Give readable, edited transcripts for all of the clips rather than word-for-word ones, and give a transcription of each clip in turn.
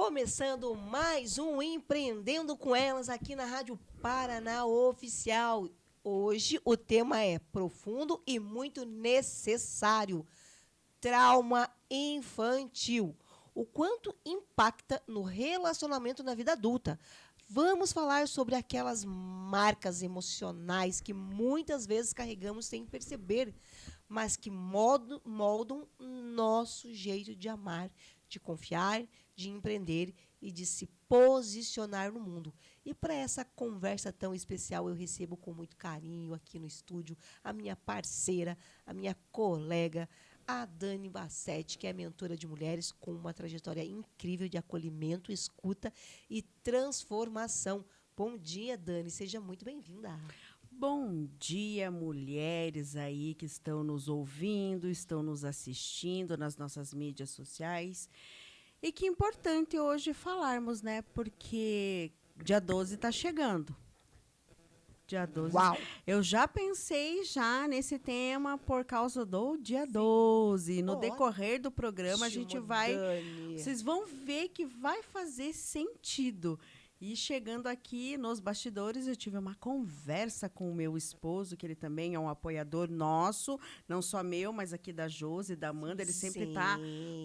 Começando mais um Empreendendo com Elas aqui na Rádio Paraná Oficial. Hoje o tema é profundo e muito necessário. Trauma infantil. O quanto impacta no relacionamento na vida adulta. Vamos falar sobre aquelas marcas emocionais que muitas vezes carregamos sem perceber, mas que moldam nosso jeito de amar, de confiar, de empreender e de se posicionar no mundo. E para essa conversa tão especial, eu recebo com muito carinho aqui no estúdio a minha parceira, a minha colega, a Dani Bassetti, que é mentora de mulheres com uma trajetória incrível de acolhimento, escuta e transformação. Bom dia, Dani. Seja muito bem-vinda. Bom dia, mulheres aí que estão nos ouvindo, estão nos assistindo nas nossas mídias sociais. E que importante hoje falarmos, né? Porque dia 12 está chegando. Dia 12. Uau! Eu já pensei nesse tema por causa do dia 12. No decorrer do programa, a gente vai... Vocês vão ver que vai fazer sentido. E chegando aqui nos bastidores, eu tive uma conversa com o meu esposo, que ele também é um apoiador nosso, não só meu, mas aqui da Josi, da Amanda. Ele sempre está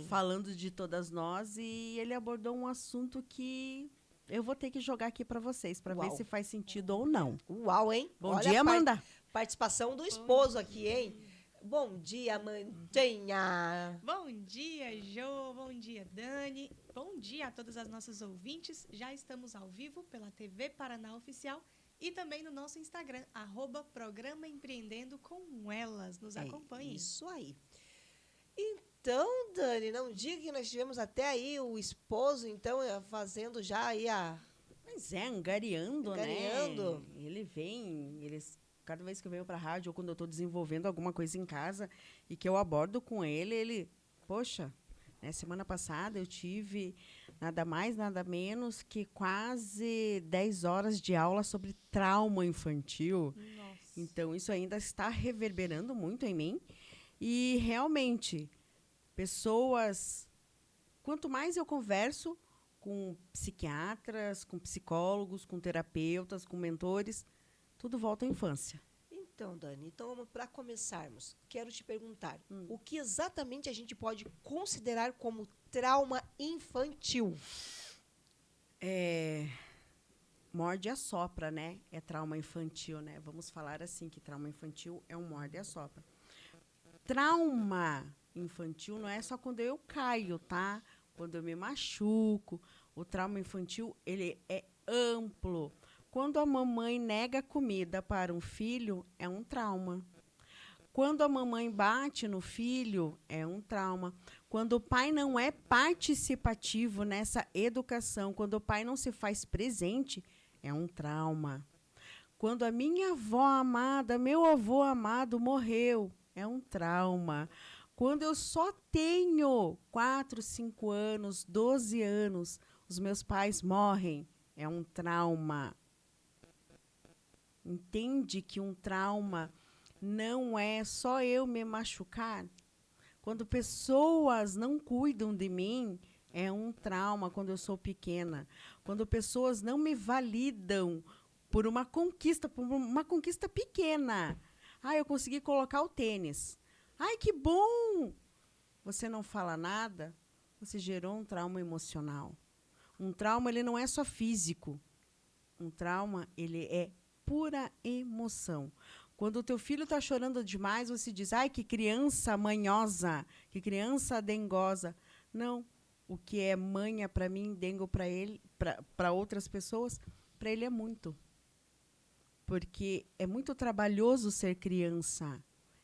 falando de todas nós e ele abordou um assunto que eu vou ter que jogar aqui para vocês, para ver se faz sentido ou não. Uau, hein? Bom dia, Amanda. Participação do esposo aqui, hein? Bom dia, Amandinha. Bom dia, Jô. Bom dia, Dani. Bom dia a todas as nossas ouvintes. Já estamos ao vivo pela TV Paraná Oficial e também no nosso Instagram, @Programa Empreendendo com Elas. Nos acompanhem. Isso aí. Então, Dani, não diga que nós tivemos até aí o esposo, então, fazendo já aí a... Mas angariando, né? Ele vem, cada vez que eu venho para a rádio ou quando eu estou desenvolvendo alguma coisa em casa e que eu abordo com ele, poxa, né, semana passada eu tive nada mais, nada menos que quase 10 horas de aula sobre trauma infantil. Nossa. Então, isso ainda está reverberando muito em mim. E, realmente, pessoas... Quanto mais eu converso com psiquiatras, com psicólogos, com terapeutas, com mentores... Tudo volta à infância. Então, Dani, para começarmos, quero te perguntar, o que exatamente a gente pode considerar como trauma infantil? Morde e assopra, né? É trauma infantil, né? Vamos falar assim, que trauma infantil é um morde e assopra. Trauma infantil não é só quando eu caio, tá? Quando eu me machuco. O trauma infantil, ele é amplo. Quando a mamãe nega comida para um filho, é um trauma. Quando a mamãe bate no filho, é um trauma. Quando o pai não é participativo nessa educação, quando o pai não se faz presente, é um trauma. Quando a minha avó amada, meu avô amado morreu, é um trauma. Quando eu só tenho 4, 5 anos, 12 anos, os meus pais morrem, é um trauma. Entende que um trauma não é só eu me machucar? Quando pessoas não cuidam de mim, é um trauma quando eu sou pequena. Quando pessoas não me validam por uma conquista pequena. Eu consegui colocar o tênis. Ai, que bom! Você não fala nada, você gerou um trauma emocional. Um trauma, ele não é só físico. Um trauma, ele é pura emoção. Quando o teu filho está chorando demais, você diz, ai, que criança manhosa, que criança dengosa. Não, o que é manha para mim, dengo para ele, para outras pessoas, para ele é muito. Porque é muito trabalhoso ser criança.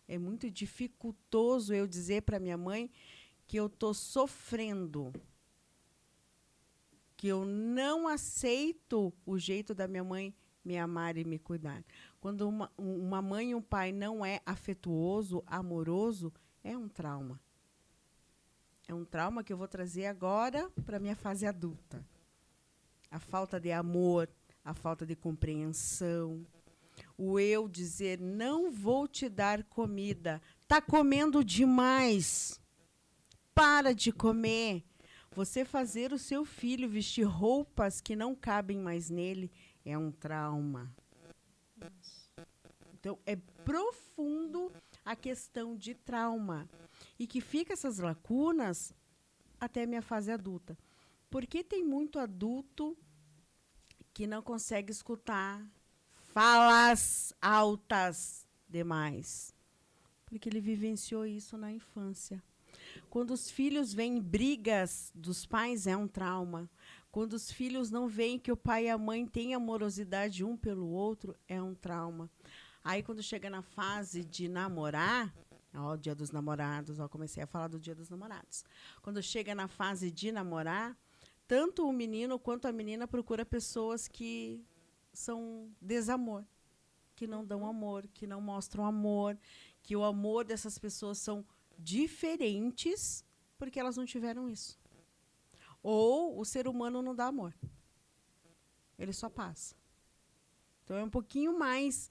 É muito dificultoso eu dizer para minha mãe que eu estou sofrendo, que eu não aceito o jeito da minha mãe me amar e me cuidar. Quando uma mãe e um pai não é afetuoso, amoroso, é um trauma. É um trauma que eu vou trazer agora para a minha fase adulta. A falta de amor, a falta de compreensão. O eu dizer, não vou te dar comida. Está comendo demais. Para de comer. Você fazer o seu filho vestir roupas que não cabem mais nele é um trauma. Então, é profundo a questão de trauma. E que fica essas lacunas até a minha fase adulta. Porque tem muito adulto que não consegue escutar falas altas demais. Porque ele vivenciou isso na infância. Quando os filhos veem brigas dos pais, é um trauma. Quando os filhos não veem que o pai e a mãe têm amorosidade um pelo outro, é um trauma. Aí, quando chega na fase de namorar, ó, Dia dos Namorados, ó, comecei a falar do Dia dos Namorados. Quando chega na fase de namorar, tanto o menino quanto a menina procura pessoas que são desamor, que não dão amor, que não mostram amor, que o amor dessas pessoas são diferentes porque elas não tiveram isso. Ou o ser humano não dá amor. Ele só passa. Então, é um pouquinho mais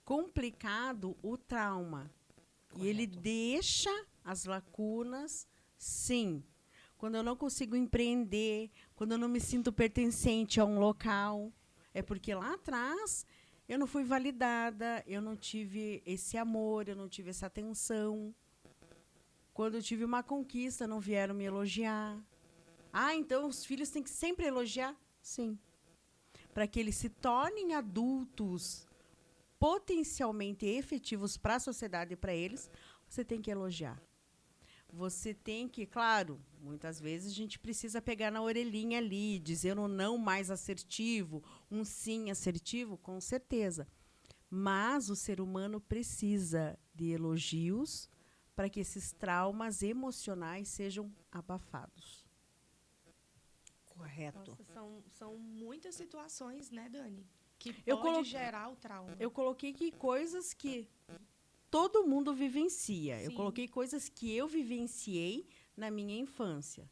complicado o trauma. Correto. E ele deixa as lacunas, sim. Quando eu não consigo empreender, quando eu não me sinto pertencente a um local, é porque lá atrás eu não fui validada, eu não tive esse amor, eu não tive essa atenção. Quando eu tive uma conquista, não vieram me elogiar. Ah, então os filhos têm que sempre elogiar? Sim. Para que eles se tornem adultos potencialmente efetivos para a sociedade e para eles, você tem que elogiar. Você tem que, claro, muitas vezes a gente precisa pegar na orelhinha ali, dizer um não mais assertivo, um sim assertivo, com certeza. Mas o ser humano precisa de elogios para que esses traumas emocionais sejam abafados. Correto. Nossa, são muitas situações, né, Dani? Que pode gerar o trauma. Eu coloquei aqui coisas que todo mundo vivencia. Sim. Eu coloquei coisas que eu vivenciei na minha infância.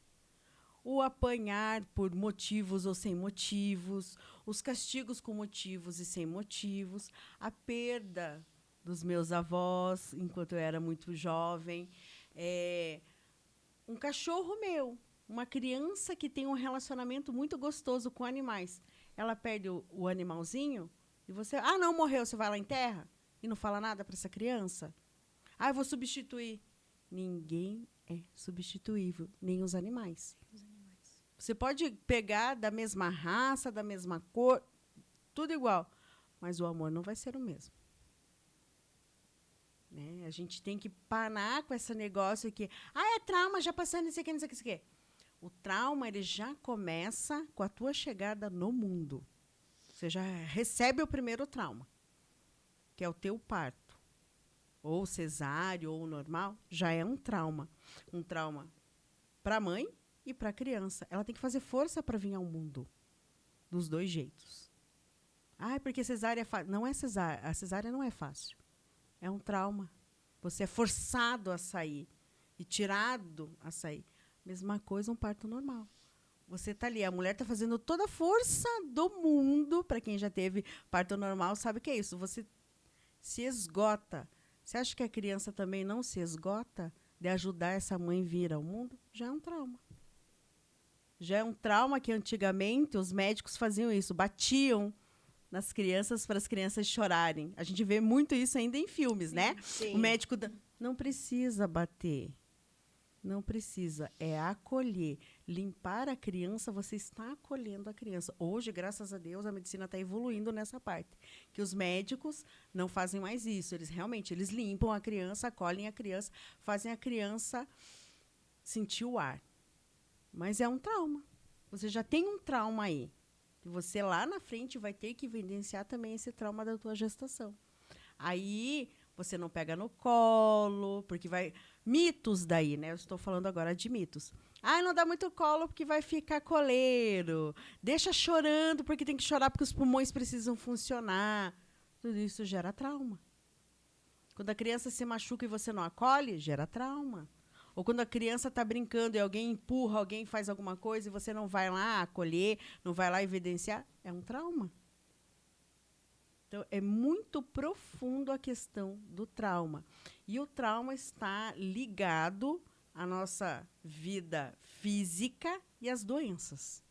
O apanhar por motivos ou sem motivos, os castigos com motivos e sem motivos, a perda dos meus avós enquanto eu era muito jovem, um cachorro meu, uma criança que tem um relacionamento muito gostoso com animais. Ela perde o animalzinho e você... Ah, não, morreu, você vai lá em terra e não fala nada para essa criança? Ah, eu vou substituir. Ninguém é substituível, nem os animais. Você pode pegar da mesma raça, da mesma cor, tudo igual, mas o amor não vai ser o mesmo. Né? A gente tem que parar com esse negócio que... Ah, é trauma, já passando isso aqui, não sei o que. O trauma, ele já começa com a tua chegada no mundo. Você já recebe o primeiro trauma, que é o teu parto. Ou cesáreo, ou normal, já é um trauma. Um trauma para a mãe e para a criança. Ela tem que fazer força para vir ao mundo. Dos dois jeitos. Ah, porque cesárea é fácil. Não é cesárea. A cesárea não é fácil. É um trauma. Você é forçado a sair. E tirado a sair. Mesma coisa um parto normal. Você está ali, a mulher está fazendo toda a força do mundo. Para quem já teve parto normal, sabe o que é isso. Você se esgota. Você acha que a criança também não se esgota de ajudar essa mãe a vir ao mundo? Já é um trauma. Já é um trauma que antigamente os médicos faziam isso, batiam nas crianças para as crianças chorarem. A gente vê muito isso ainda em filmes, sim, né? Sim. O médico não precisa bater. Não precisa, é acolher. Limpar a criança, você está acolhendo a criança. Hoje, graças a Deus, a medicina está evoluindo nessa parte. Que os médicos não fazem mais isso. Eles limpam a criança, acolhem a criança, fazem a criança sentir o ar. Mas é um trauma. Você já tem um trauma aí. E você lá na frente vai ter que evidenciar também esse trauma da tua gestação. Aí você não pega no colo, porque vai... Mitos daí, né? Eu estou falando agora de mitos. Ah, não dá muito colo porque vai ficar coleiro. Deixa chorando porque tem que chorar porque os pulmões precisam funcionar. Tudo isso gera trauma. Quando a criança se machuca e você não acolhe, gera trauma. Ou quando a criança está brincando e alguém empurra, alguém faz alguma coisa e você não vai lá acolher, não vai lá evidenciar, é um trauma. Então, é muito profundo a questão do trauma. E o trauma está ligado à nossa vida física e as doenças.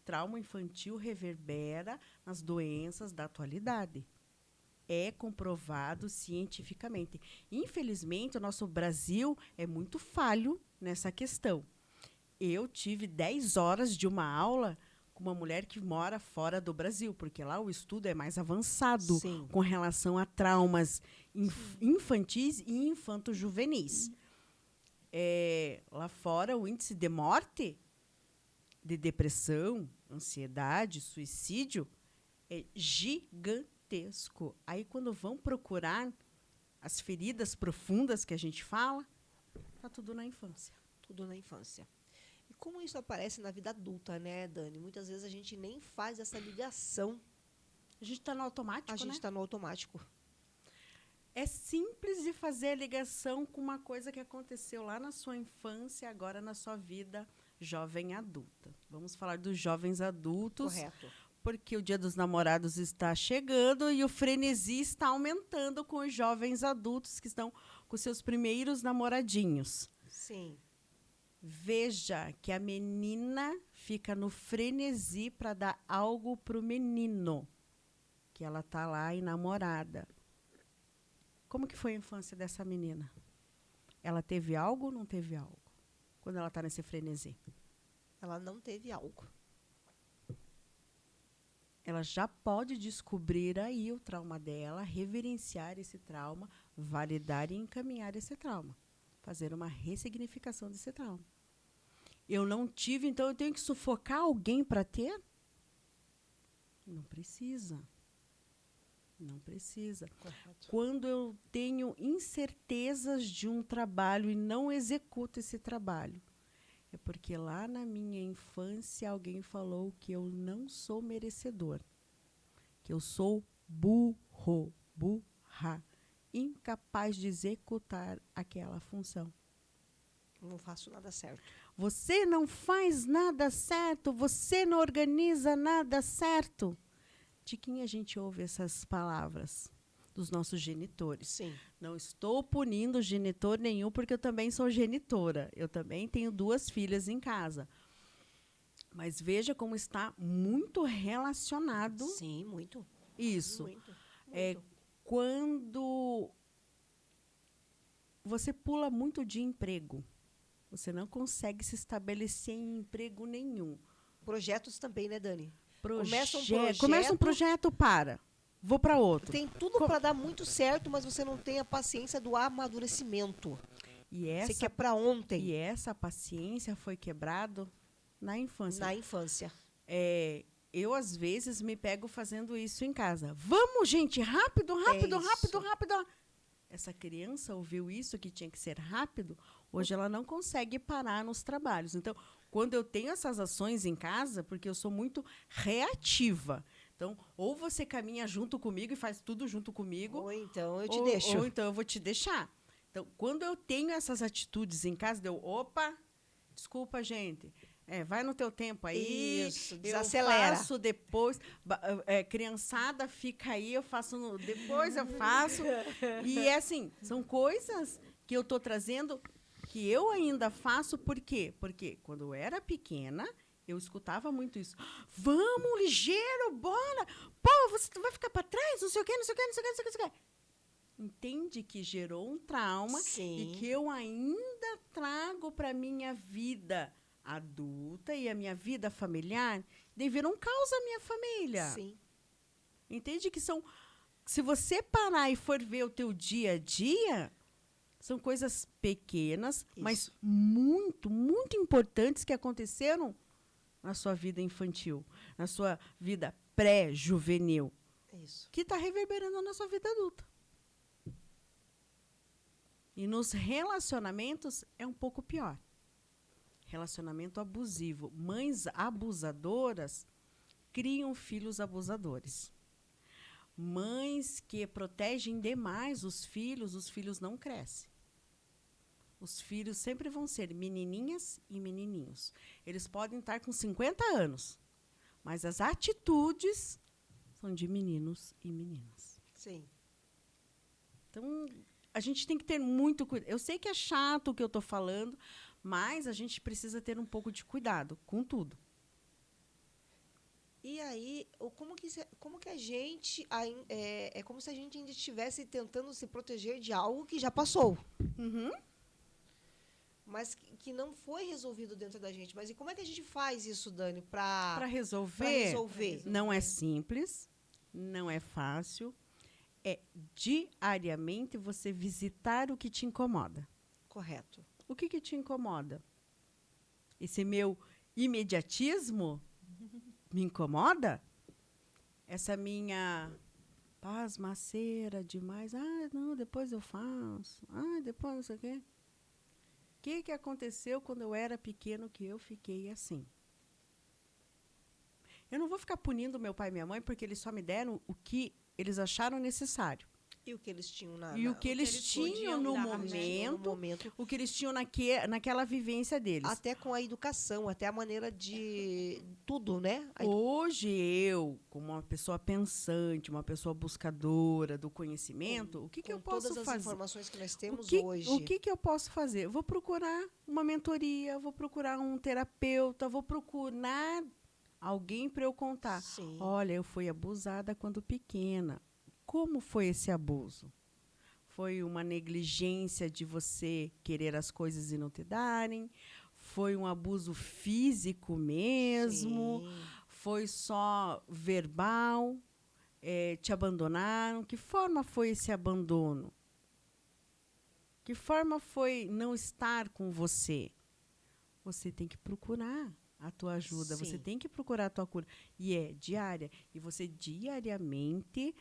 Trauma infantil reverbera nas doenças da atualidade. É comprovado cientificamente. Infelizmente, o nosso Brasil é muito falho nessa questão. Eu tive 10 horas de uma aula com uma mulher que mora fora do Brasil, porque lá o estudo é mais avançado Sim. com relação a traumas infantis e infanto-juvenis. Lá fora, o índice de morte, de depressão, ansiedade, suicídio, é gigantesco. Aí, quando vão procurar as feridas profundas que a gente fala, está tudo na infância. Tudo na infância. E como isso aparece na vida adulta, né, Dani? Muitas vezes a gente nem faz essa ligação. A gente está no automático, A gente né? está no automático. É simples de fazer a ligação com uma coisa que aconteceu lá na sua infância, agora na sua vida jovem adulta. Vamos falar dos jovens adultos, Correto. porque o Dia dos Namorados está chegando e o frenesi está aumentando com os jovens adultos que estão com seus primeiros namoradinhos. Sim. Veja que a menina fica no frenesi para dar algo para o menino, que ela está lá enamorada. Como que foi a infância dessa menina? Ela teve algo ou não teve algo? Quando ela está nesse frenesi. Ela não teve algo. Ela já pode descobrir aí o trauma dela, reverenciar esse trauma, validar e encaminhar esse trauma. Fazer uma ressignificação desse trauma. Eu não tive, então eu tenho que sufocar alguém para ter? Não precisa. Não precisa. Correto. Quando eu tenho incertezas de um trabalho e não executo esse trabalho, é porque lá na minha infância alguém falou que eu não sou merecedor, que eu sou burro, burra, incapaz de executar aquela função. Não faço nada certo. Você não faz nada certo, você não organiza nada certo. De quem a gente ouve essas palavras? Dos nossos genitores. Sim. Não estou punindo genitor nenhum, porque eu também sou genitora. Eu também tenho 2 filhas em casa. Mas veja como está muito relacionado Sim, muito. isso. Muito. É quando você pula muito de emprego. Você não consegue se estabelecer em emprego nenhum. Projetos também, né, Dani? Começa um projeto, para. Vou para outro. Tem tudo para dar muito certo, mas você não tem a paciência do amadurecimento. Você quer para ontem. E essa paciência foi quebrado na infância. Na infância. Eu, às vezes, me pego fazendo isso em casa. Vamos, gente, rápido. Essa criança ouviu isso, que tinha que ser rápido. Hoje ela não consegue parar nos trabalhos. Então, quando eu tenho essas ações em casa, porque eu sou muito reativa. Então, ou você caminha junto comigo e faz tudo junto comigo. Ou então eu te deixo. Ou então eu vou te deixar. Então, quando eu tenho essas atitudes em casa, opa, desculpa, gente. Vai no teu tempo aí. Isso, desacelera. Eu faço depois. Criançada, fica aí, eu faço depois eu faço. E assim, são coisas que eu estou trazendo que eu ainda faço. Por quê? Porque quando eu era pequena, eu escutava muito isso. Vamos, ligeiro, bora. Pô, você vai ficar para trás, não sei o quê. Entende que gerou um trauma. Sim. E que eu ainda trago para minha vida adulta e a minha vida familiar, devido um caos à minha família. Sim. Entende que são... Se você parar e for ver o teu dia a dia, são coisas pequenas, Isso. mas muito, muito importantes que aconteceram na sua vida infantil, na sua vida pré-juvenil, Isso. que está reverberando na sua vida adulta. E nos relacionamentos é um pouco pior. Relacionamento abusivo. Mães abusadoras criam filhos abusadores. Mães que protegem demais os filhos não crescem. Os filhos sempre vão ser menininhas e menininhos. Eles podem estar com 50 anos, mas as atitudes são de meninos e meninas. Sim. Então, a gente tem que ter muito cuidado. Eu sei que é chato o que eu estou falando, Mas a gente precisa ter um pouco de cuidado com tudo. E aí, como que a gente... É como se a gente ainda estivesse tentando se proteger de algo que já passou. Uhum. Mas que não foi resolvido dentro da gente. Mas e como é que a gente faz isso, Dani, para Para resolver, resolver? não é simples, não é fácil. É diariamente você visitar o que te incomoda. Correto. O que te incomoda? Esse meu imediatismo me incomoda? Essa minha pasmaceira demais. Ah, não, depois eu faço. Ah, depois não sei o quê. O que aconteceu quando eu era pequeno que eu fiquei assim? Eu não vou ficar punindo meu pai e minha mãe porque eles só me deram o que eles acharam necessário. E o que eles tinham E o que eles tinham no momento, o que eles tinham naquela vivência deles. Até com a educação, até a maneira de tudo, né? Hoje eu, como uma pessoa pensante, uma pessoa buscadora do conhecimento, o que eu posso fazer? Com todas as informações que nós temos hoje. O que eu posso fazer? Vou procurar uma mentoria, vou procurar um terapeuta, vou procurar alguém para eu contar. Sim. Olha, eu fui abusada quando pequena. Como foi esse abuso? Foi uma negligência de você querer as coisas e não te darem? Foi um abuso físico mesmo? Sim. Foi só verbal? Te abandonaram? Que forma foi esse abandono? Que forma foi não estar com você? Você tem que procurar a tua ajuda, Sim. você tem que procurar a tua cura. E é diária. E você diariamente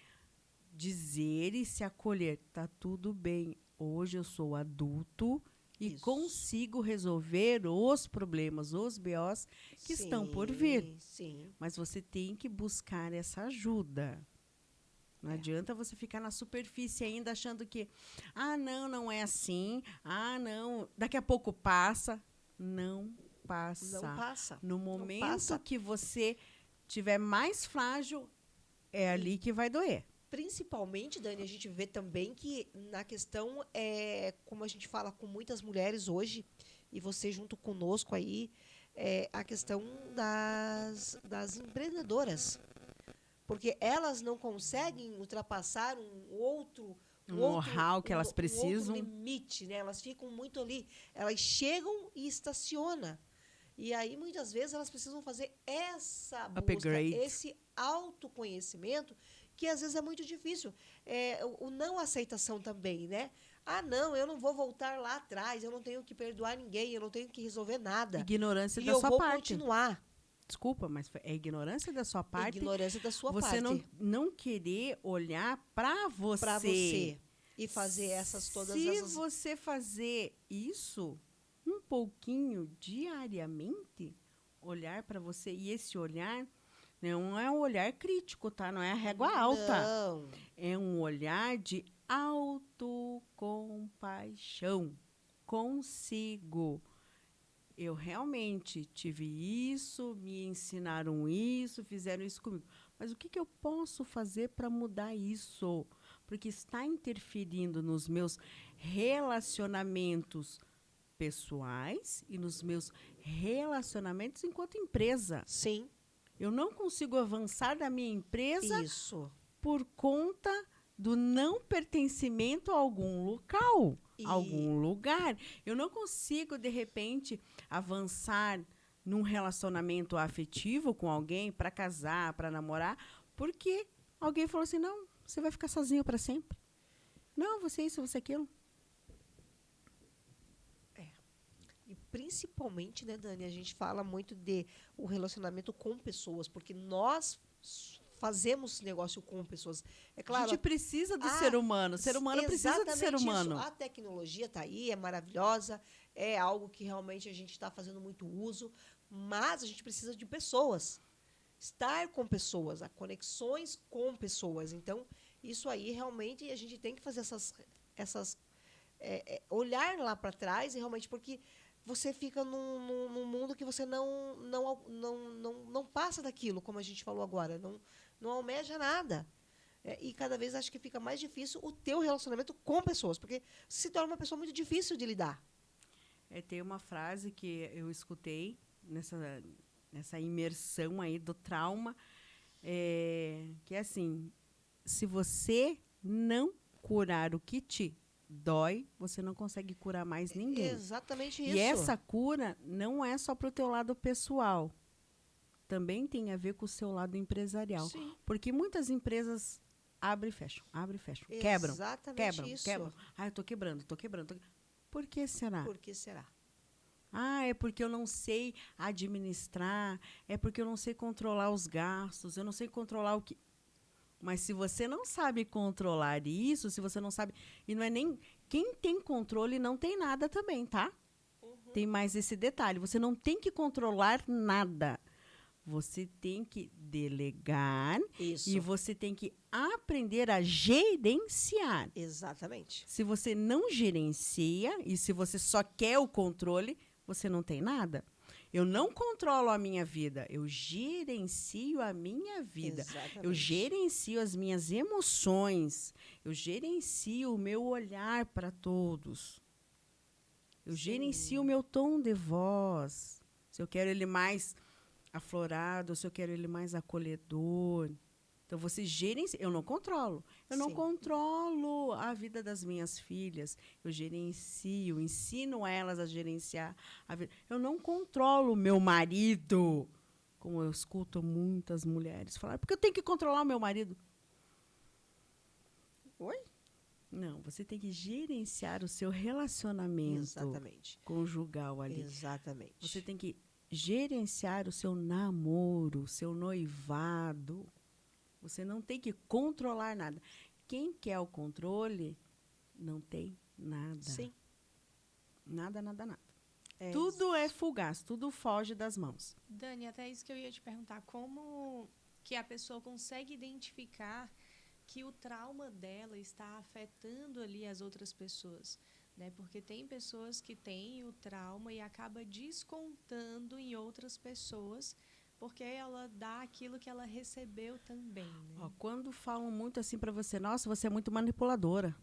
dizer e se acolher. Tá tudo bem. Hoje eu sou adulto e Isso. consigo resolver os problemas, os BOs que estão por vir. Sim. Mas você tem que buscar essa ajuda. Não adianta você ficar na superfície ainda achando que, não é assim. Não, daqui a pouco passa. Não passa. Não passa. No momento que você tiver mais frágil, é ali que vai doer. Principalmente, Dani, a gente vê também que na questão, como a gente fala com muitas mulheres hoje, e você junto conosco aí, a questão das empreendedoras. Porque elas não conseguem ultrapassar um outro know-how que elas precisam. Um outro limite, né? Elas ficam muito ali. Elas chegam e estacionam. E aí, muitas vezes, elas precisam fazer essa busca, esse autoconhecimento, que às vezes é muito difícil. O não aceitação também, né? Não, eu não vou voltar lá atrás, eu não tenho que perdoar ninguém, eu não tenho que resolver nada. Ignorância da sua parte. E eu vou continuar. Desculpa, mas é ignorância da sua parte. Ignorância da sua parte. Você não querer olhar para você. Para você. E fazer Se você fazer isso um pouquinho diariamente, olhar para você, e esse olhar não é um olhar crítico, tá? Não é a régua alta. Não. É um olhar de autocompaixão consigo. Eu realmente tive isso, me ensinaram isso, fizeram isso comigo. Mas o que eu posso fazer para mudar isso? Porque está interferindo nos meus relacionamentos pessoais e nos meus relacionamentos enquanto empresa. Sim. Eu não consigo avançar da minha empresa por conta do não pertencimento a algum local, algum lugar. Eu não consigo, de repente, avançar num relacionamento afetivo com alguém para casar, para namorar, porque alguém falou assim, não, você vai ficar sozinho para sempre. Não, você isso, você aquilo. E principalmente, né, Dani, a gente fala muito de o relacionamento com pessoas, porque nós fazemos negócio com pessoas. É claro. A gente precisa do ser humano. O ser humano precisa do ser humano. Isso. A tecnologia está aí, é maravilhosa, é algo que realmente a gente está fazendo muito uso, mas a gente precisa de pessoas. Estar com pessoas, conexões com pessoas. Então, isso aí realmente a gente tem que fazer olhar lá para trás, e realmente, porque você fica num mundo que você não passa daquilo, como a gente falou agora, não almeja nada. E cada vez acho que fica mais difícil o teu relacionamento com pessoas, porque se torna uma pessoa muito difícil de lidar. Tem uma frase que eu escutei nessa imersão aí do trauma, que é assim: se você não curar o que te dói, você não consegue curar mais ninguém. Exatamente isso. E essa cura não é só para o teu lado pessoal, também tem a ver com o seu lado empresarial. Sim. Porque muitas empresas abrem e fecham, quebram, Exatamente isso. quebram. Eu tô quebrando. Por que será? Por que será? É porque eu não sei administrar, é porque eu não sei controlar os gastos, eu não sei controlar o que... Mas se você não sabe controlar isso, se você não sabe... E não é nem... Quem tem controle não tem nada também, tá? Tem mais esse detalhe. Você não tem que controlar nada. Você tem que delegar. Isso. E você tem que aprender a gerenciar. Exatamente. Se você não gerencia e se você só quer o controle, você não tem nada. Eu não controlo a minha vida, eu gerencio a minha vida. Exatamente. Eu gerencio as minhas emoções. Eu gerencio o meu olhar para todos. Eu gerencio o meu tom de voz. Se eu quero ele mais aflorado, se eu quero ele mais acolhedor. Então, você gerencia. Eu não controlo. Eu não controlo a vida das minhas filhas. Eu gerencio, ensino elas a gerenciar a vida. Eu não controlo o meu marido. Como eu escuto muitas mulheres falar, porque eu tenho que controlar o meu marido. Oi? Não, você tem que gerenciar o seu relacionamento Exatamente. conjugal ali. Exatamente. Você tem que gerenciar o seu namoro, o seu noivado. Você não tem que controlar nada. Quem quer o controle não tem nada. Sim. Nada. Tudo é fugaz, tudo foge das mãos. Dani, até isso que eu ia te perguntar. Como que a pessoa consegue identificar que o trauma dela está afetando ali as outras pessoas? Né? Porque tem pessoas que têm o trauma e acaba descontando em outras pessoas, porque ela dá aquilo que ela recebeu também. Né? Quando falam muito assim para você, nossa, você é muito manipuladora,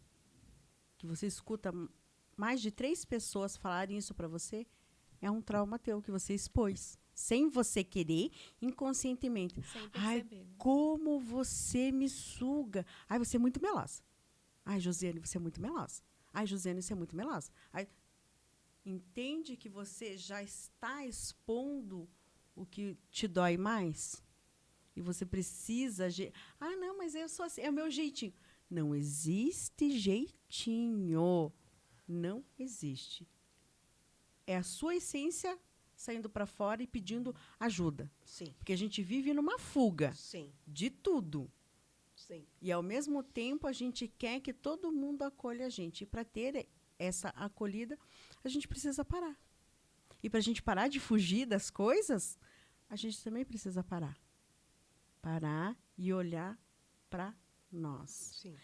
que você escuta mais de 3 pessoas falarem isso para você, é um trauma teu que você expôs, sem você querer, inconscientemente. Sem perceber. Né? Como você me suga. Você é muito melosa. Josiane, você é muito melosa. Josiane, você é muito melosa. Entende que você já está expondo o que te dói mais? E você precisa... não, mas eu sou assim, é o meu jeitinho. Não existe jeitinho. Não existe. É a sua essência saindo para fora e pedindo ajuda. Sim. Porque a gente vive numa fuga. Sim. De tudo. Sim. E, ao mesmo tempo, a gente quer que todo mundo acolha a gente. E, para ter essa acolhida, a gente precisa parar. E, para a gente parar de fugir das coisas, a gente também precisa parar. Parar e olhar para nós. Sim.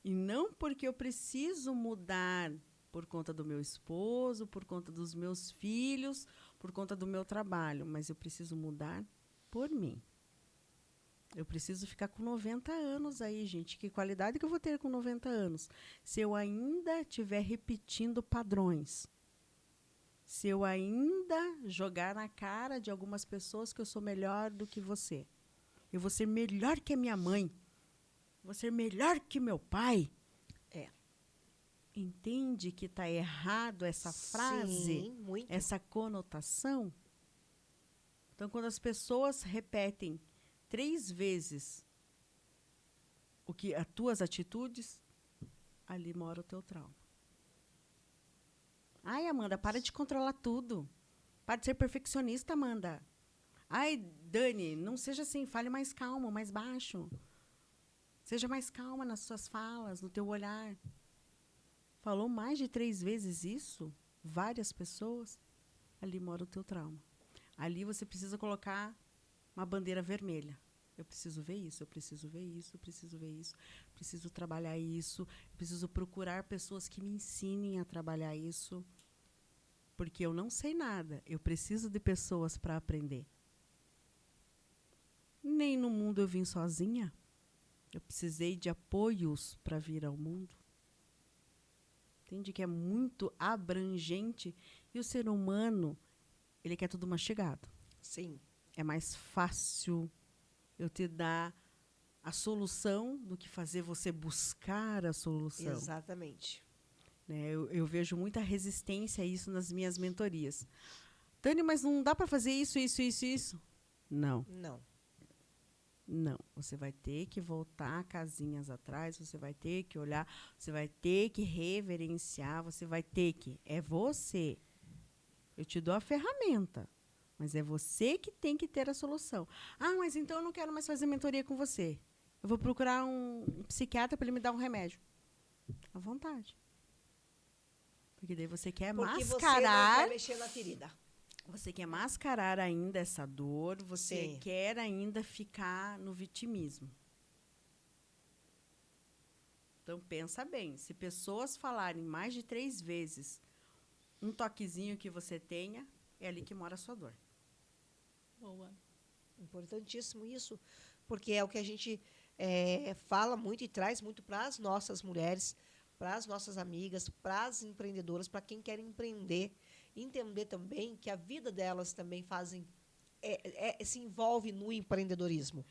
E não porque eu preciso mudar por conta do meu esposo, por conta dos meus filhos, por conta do meu trabalho, mas eu preciso mudar por mim. Eu preciso ficar com 90 anos aí, gente. Que qualidade que eu vou ter com 90 anos? Se eu ainda estiver repetindo padrões. Se eu ainda jogar na cara de algumas pessoas que eu sou melhor do que você. Eu vou ser melhor que a minha mãe. Vou ser melhor que meu pai. Entende que está errado essa frase? Sim, muito. Essa conotação? Então, quando as pessoas repetem 3 vezes as tuas atitudes, ali mora o teu trauma. Amanda, para de controlar tudo. Para de ser perfeccionista, Amanda. Dani, não seja assim, fale mais calmo, mais baixo. Seja mais calma nas suas falas, no teu olhar. Falou mais de 3 vezes isso, várias pessoas, ali mora o teu trauma. Ali você precisa colocar uma bandeira vermelha. Eu preciso ver isso, eu preciso ver isso, eu preciso ver isso, preciso trabalhar isso, preciso procurar pessoas que me ensinem a trabalhar isso, porque eu não sei nada, eu preciso de pessoas para aprender. Nem no mundo eu vim sozinha, eu precisei de apoios para vir ao mundo. Entende que é muito abrangente E o ser humano, ele quer tudo mastigado. Sim. É mais fácil eu te dar a solução do que fazer você buscar a solução. Exatamente. Né? Eu vejo muita resistência a isso nas minhas mentorias. Tânia, mas não dá para fazer isso, isso, isso, isso? Não. Não. Não. Você vai ter que voltar casinhas atrás, você vai ter que olhar, você vai ter que reverenciar, você vai ter que. É você. Eu te dou a ferramenta, mas é você que tem que ter a solução. Ah, mas então eu não quero mais fazer mentoria com você. Eu vou procurar um psiquiatra para ele me dar um remédio. À vontade. Porque daí você quer Porque você não mascarar. quer mexer na ferida. Você quer mascarar ainda essa dor, você Sim. quer ainda ficar no vitimismo. Então, pensa bem. Se pessoas falarem mais de 3 vezes um toquezinho que você tenha, é ali que mora a sua dor. Boa. Importantíssimo isso, porque é o que a gente fala muito e traz muito para as nossas mulheres, para as nossas amigas, para as empreendedoras, para quem quer empreender, entender também que a vida delas também se envolve no empreendedorismo.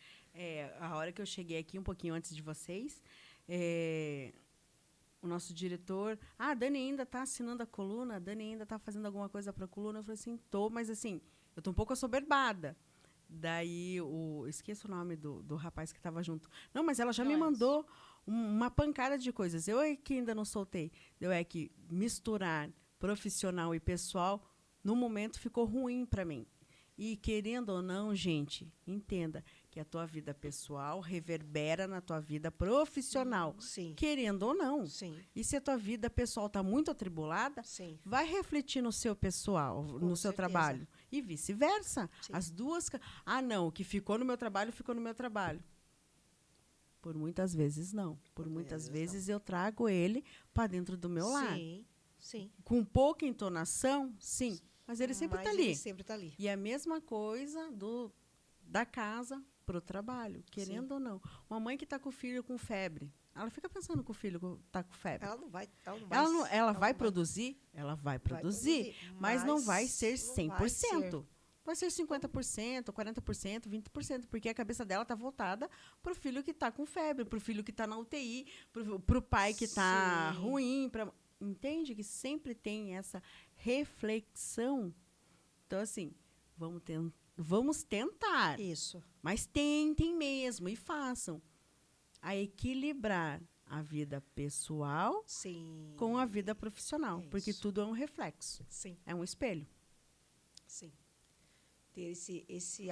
A hora que eu cheguei aqui, um pouquinho antes de vocês, o nosso diretor... Ah, a Dani ainda está assinando a coluna? A Dani ainda está fazendo alguma coisa para a coluna? Eu falei assim, tô, mas assim, eu tô um pouco assoberbada. Daí, esqueço o nome do rapaz que estava junto. Não, mas ela já me mandou uma pancada de coisas. Eu é que ainda não soltei. Eu é que misturar profissional e pessoal, no momento, ficou ruim para mim. E, querendo ou não, gente, entenda que a tua vida pessoal reverbera na tua vida profissional. Sim. Querendo ou não. Sim. E se a tua vida pessoal está muito atribulada, Sim. vai refletir no seu pessoal, no seu certeza. trabalho. E vice-versa. Sim. As duas... Ah, não, o que ficou no meu trabalho, ficou no meu trabalho. Por muitas vezes, não. Por muitas vezes, eu trago ele para dentro do meu lar. Sim, sim. Com pouca entonação, sim. Mas ele sempre está ali. Ele sempre está ali. E a mesma coisa da casa para o trabalho, querendo ou não. Uma mãe que está com o filho com febre, ela fica pensando que o filho está com febre. Ela vai produzir? Ela vai produzir, mas não vai ser 100%. Vai ser 50%, 40%, 20%, porque a cabeça dela está voltada para o filho que está com febre, para o filho que está na UTI, para o pai que está ruim. Entende que sempre tem essa reflexão? Então, assim, vamos tentar. Isso. Mas tentem mesmo e façam. A equilibrar a vida pessoal com a vida profissional. Porque tudo é um reflexo. Sim. É um espelho. Sim. Ter esse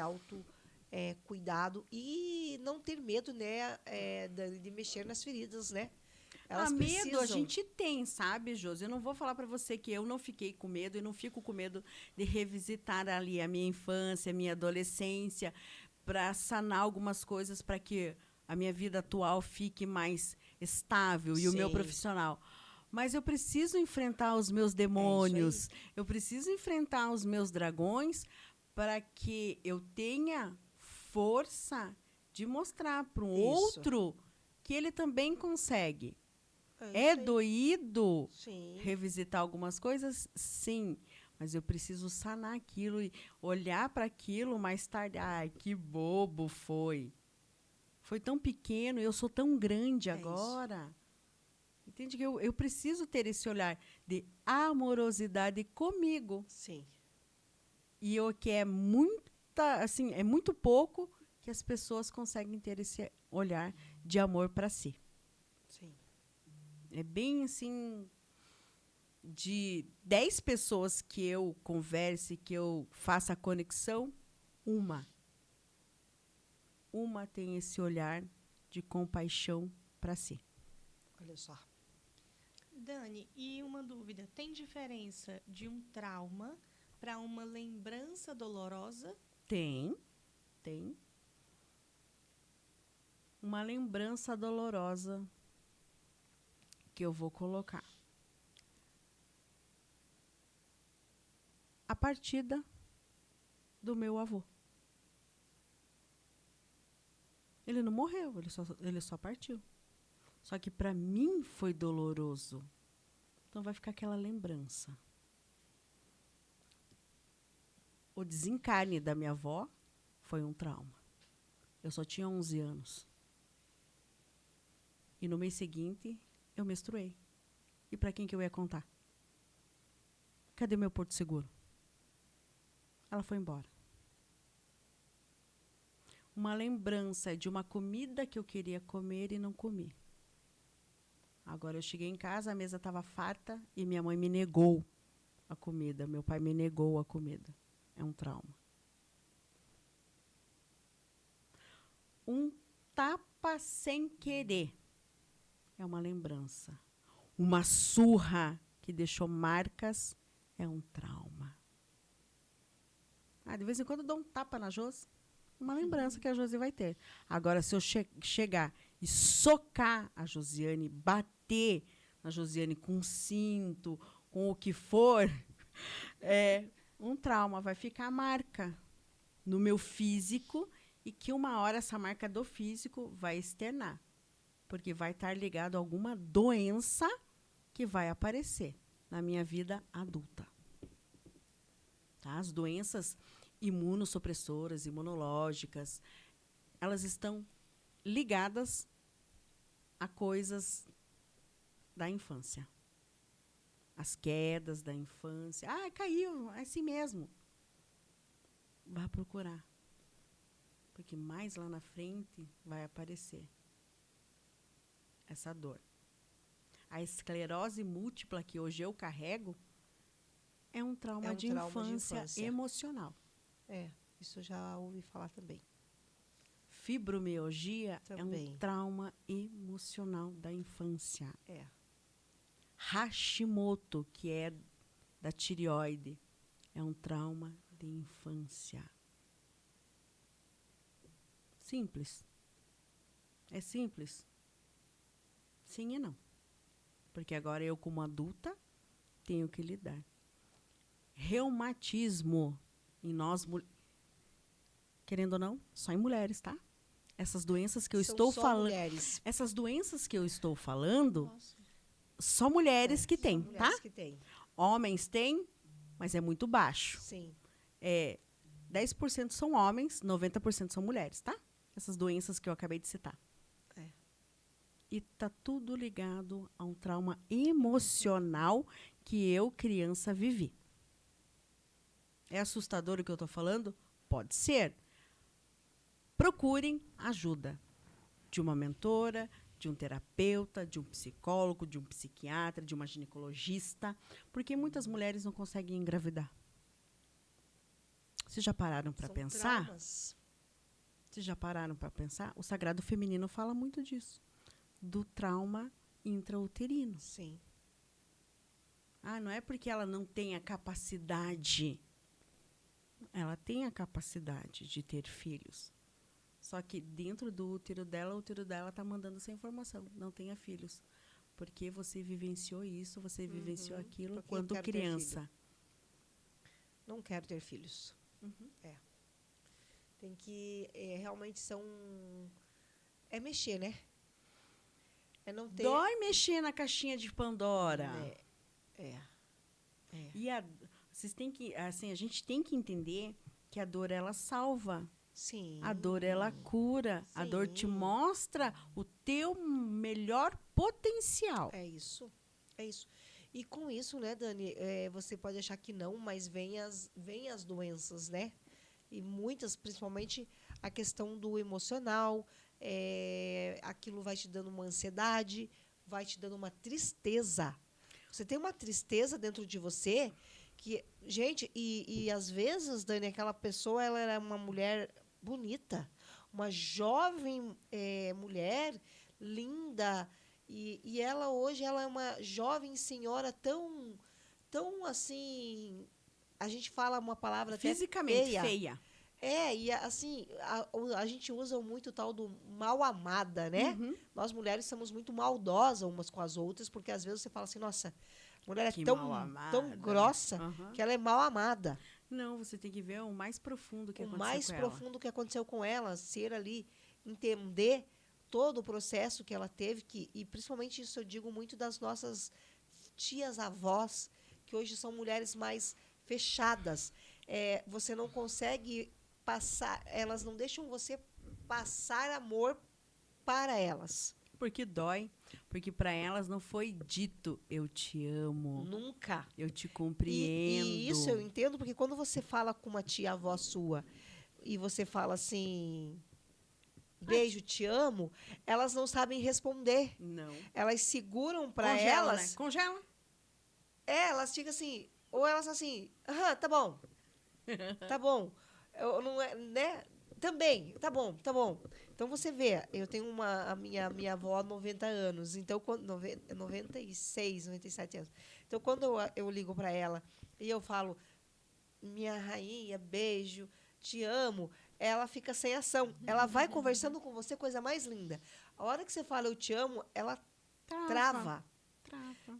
cuidado e não ter medo, né, de mexer nas feridas, né? Elas medo a gente tem, sabe, Josi? Eu não vou falar para você que eu não fiquei com medo e não fico com medo de revisitar ali a minha infância, a minha adolescência, para sanar algumas coisas para que a minha vida atual fique mais estável e o meu profissional. Mas eu preciso enfrentar os meus demônios, eu preciso enfrentar os meus dragões para que eu tenha força de mostrar para um outro que ele também consegue. É doído revisitar algumas coisas? Sim. Mas eu preciso sanar aquilo e olhar para aquilo mais tarde. Ai, que bobo foi. Foi tão pequeno e eu sou tão grande agora. Entende que eu preciso ter esse olhar de amorosidade comigo. Sim. E o que é muito pouco que as pessoas conseguem ter esse olhar de amor para si. Sim. É bem assim, de 10 pessoas que eu converse, que eu faça a conexão, uma tem esse olhar de compaixão para si. Olha só. Dani, e uma dúvida, tem diferença de um trauma para uma lembrança dolorosa? Tem. Uma lembrança dolorosa que eu vou colocar. A partida do meu avô. Ele não morreu, ele só partiu. Só que para mim foi doloroso. Então vai ficar aquela lembrança. o desencarne da minha avó foi um trauma. Eu só tinha 11 anos. E no mês seguinte, eu menstruei. E para quem que eu ia contar? Cadê meu porto seguro? Ela foi embora. Uma lembrança de uma comida que eu queria comer e não comi. Agora eu cheguei em casa, a mesa estava farta e minha mãe me negou a comida. Meu pai me negou a comida. É um trauma. Um tapa sem querer é uma lembrança. Uma surra que deixou marcas é um trauma. De vez em quando eu dou um tapa na Josi. Uma lembrança que a Josi vai ter. Agora, se eu chegar e socar a Josiane, bater na Josiane com um cinto, com o que for, é um trauma. Vai ficar a marca no meu físico e que uma hora essa marca do físico vai externar. Porque vai estar ligado a alguma doença que vai aparecer na minha vida adulta. Tá? As doenças imunossupressoras, imunológicas, elas estão ligadas a coisas da infância. As quedas da infância. Caiu, é assim mesmo. Vá procurar. Porque mais lá na frente vai aparecer essa dor. A esclerose múltipla que hoje eu carrego é um trauma, de infância emocional. Isso eu já ouvi falar também. Fibromialgia é um trauma emocional da infância. Hashimoto, que é da tireoide, é um trauma de infância. Simples. É simples? Sim e não. Porque agora eu, como adulta, tenho que lidar. Reumatismo em nós, querendo ou não, só em mulheres, tá? Essas doenças que eu estou falando, essas doenças que eu estou falando, só mulheres que têm, tá? Homens têm, mas é muito baixo. Sim. 10% são homens, 90% são mulheres, tá? Essas doenças que eu acabei de citar. E tá tudo ligado a um trauma emocional que eu, criança, vivi. É assustador o que eu estou falando? Pode ser. Procurem ajuda de uma mentora, de um terapeuta, de um psicólogo, de um psiquiatra, de uma ginecologista, porque muitas mulheres não conseguem engravidar. Vocês já pararam para pensar? Traumas. Vocês já pararam para pensar? O Sagrado Feminino fala muito disso. Do trauma intrauterino. Sim. Não é porque ela não tem a capacidade. Ela tem a capacidade de ter filhos. Só que dentro do útero dela, o útero dela está mandando essa informação. Não tenha filhos. Porque você vivenciou isso, você vivenciou aquilo quando criança. Não quero ter filhos. Tem que... realmente são... É mexer, né? É não ter... Dói mexer na caixinha de Pandora. E vocês têm que... Assim, a gente tem que entender que a dor, ela salva. Sim. A dor, ela cura. Sim. A dor te mostra o teu melhor potencial. É isso. E com isso, né, Dani, você pode achar que não, mas vem as doenças, né? E muitas, principalmente a questão do emocional, aquilo vai te dando uma ansiedade, vai te dando uma tristeza. Você tem uma tristeza dentro de você que, gente, e às vezes, Dani, aquela pessoa, ela era uma mulher bonita, uma jovem mulher, linda, e ela hoje ela é uma jovem senhora tão assim, a gente fala uma palavra fisicamente feia. E assim, a gente usa muito o tal do mal amada, né? Nós mulheres somos muito maldosas umas com as outras, porque às vezes você fala assim, nossa, a mulher é tão grossa que ela é mal amada. Não, você tem que ver o mais profundo que aconteceu com ela. O mais profundo que aconteceu com ela, ser ali, entender todo o processo que ela teve, e principalmente isso eu digo muito das nossas tias avós, que hoje são mulheres mais fechadas. você não consegue passar, elas não deixam você passar amor para elas. Porque dói. Porque para elas não foi dito eu te amo, Nunca. eu te compreendo. E isso eu entendo, porque quando você fala com uma tia-avó sua e você fala assim, beijo, te amo, elas não sabem responder. Não. Elas seguram para Congela, elas. né? Congela. Elas ficam assim, ou elas assim, aham, tá bom. Tá bom. Eu não é, né? Também, tá bom, tá bom. Então você vê, eu tenho a minha avó 90 anos, então 96, 97 anos. Então quando eu ligo para ela e eu falo, minha rainha, beijo, te amo, ela fica sem ação. Ela vai conversando com você, coisa mais linda. A hora que você fala eu te amo, ela trava.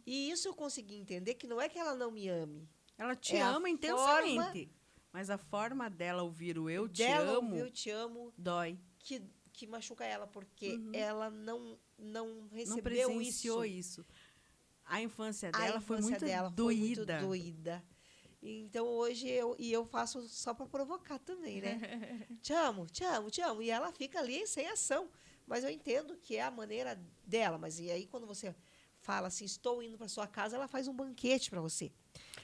E isso eu consegui entender, que não é que ela não me ame. Ela te É a ama intensamente. Mas a forma dela ouvir o eu te amo eu te amo, dói. que machuca ela, porque ela não recebeu Não presenciou isso. A infância dela foi muito doída. Então hoje eu faço só para provocar também, né? Te amo, te amo, te amo. E ela fica ali sem ação. Mas eu entendo que é a maneira dela. Mas e aí quando você fala assim, estou indo para sua casa, ela faz um banquete para você.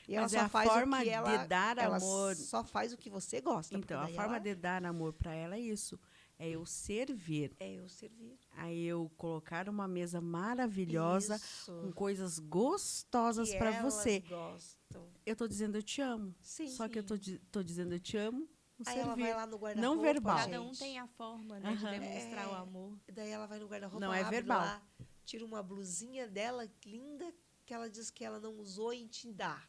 E ela Mas só a faz forma o que de dar ela amor. só faz o que você gosta. Então, a forma de dar amor para ela é isso. É eu servir. É eu servir. Aí eu colocar uma mesa maravilhosa Isso. com coisas gostosas Que para elas você. gostam. Eu tô dizendo eu te amo. Sim, Só que eu sim. tô dizendo eu te amo. No Aí servir. ela vai lá no guarda-roupa. Não verbal. Cada um tem a forma, né, de demonstrar o amor. Daí ela vai no guarda-roupa, Não é abre verbal. lá, tira uma blusinha dela linda que ela diz que ela não usou e te dá.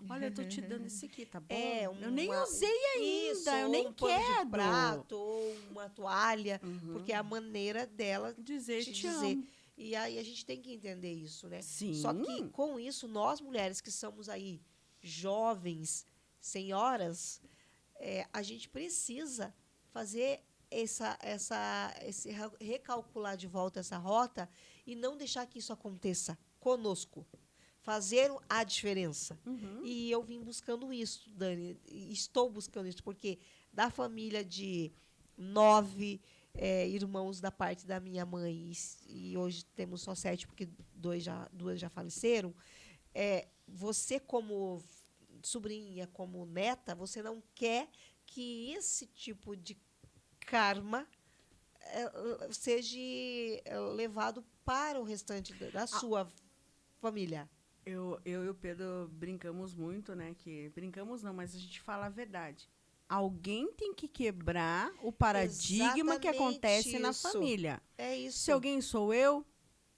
Olha, eu tô te dando esse aqui, tá bom? Eu nem usei ainda, isso, eu nem um pano quero. de prato, ou uma toalha, porque é a maneira dela Dizer te te dizer. amo. E aí a gente tem que entender isso, né? Sim. Só que com isso, nós mulheres que somos aí jovens, senhoras, a gente precisa fazer esse recalcular de volta essa rota e não deixar que isso aconteça conosco. Fazer a diferença. E eu vim buscando isso, Dani. Estou buscando isso, porque da família de 9 irmãos da parte da minha mãe, e hoje temos só 7, porque duas já faleceram, você como sobrinha, como neta, você não quer que esse tipo de karma seja levado para o restante da sua família. Eu e o Pedro brincamos muito, né? Que brincamos não, mas a gente fala a verdade. Alguém tem que quebrar o paradigma que acontece na família. É isso. Se alguém sou eu,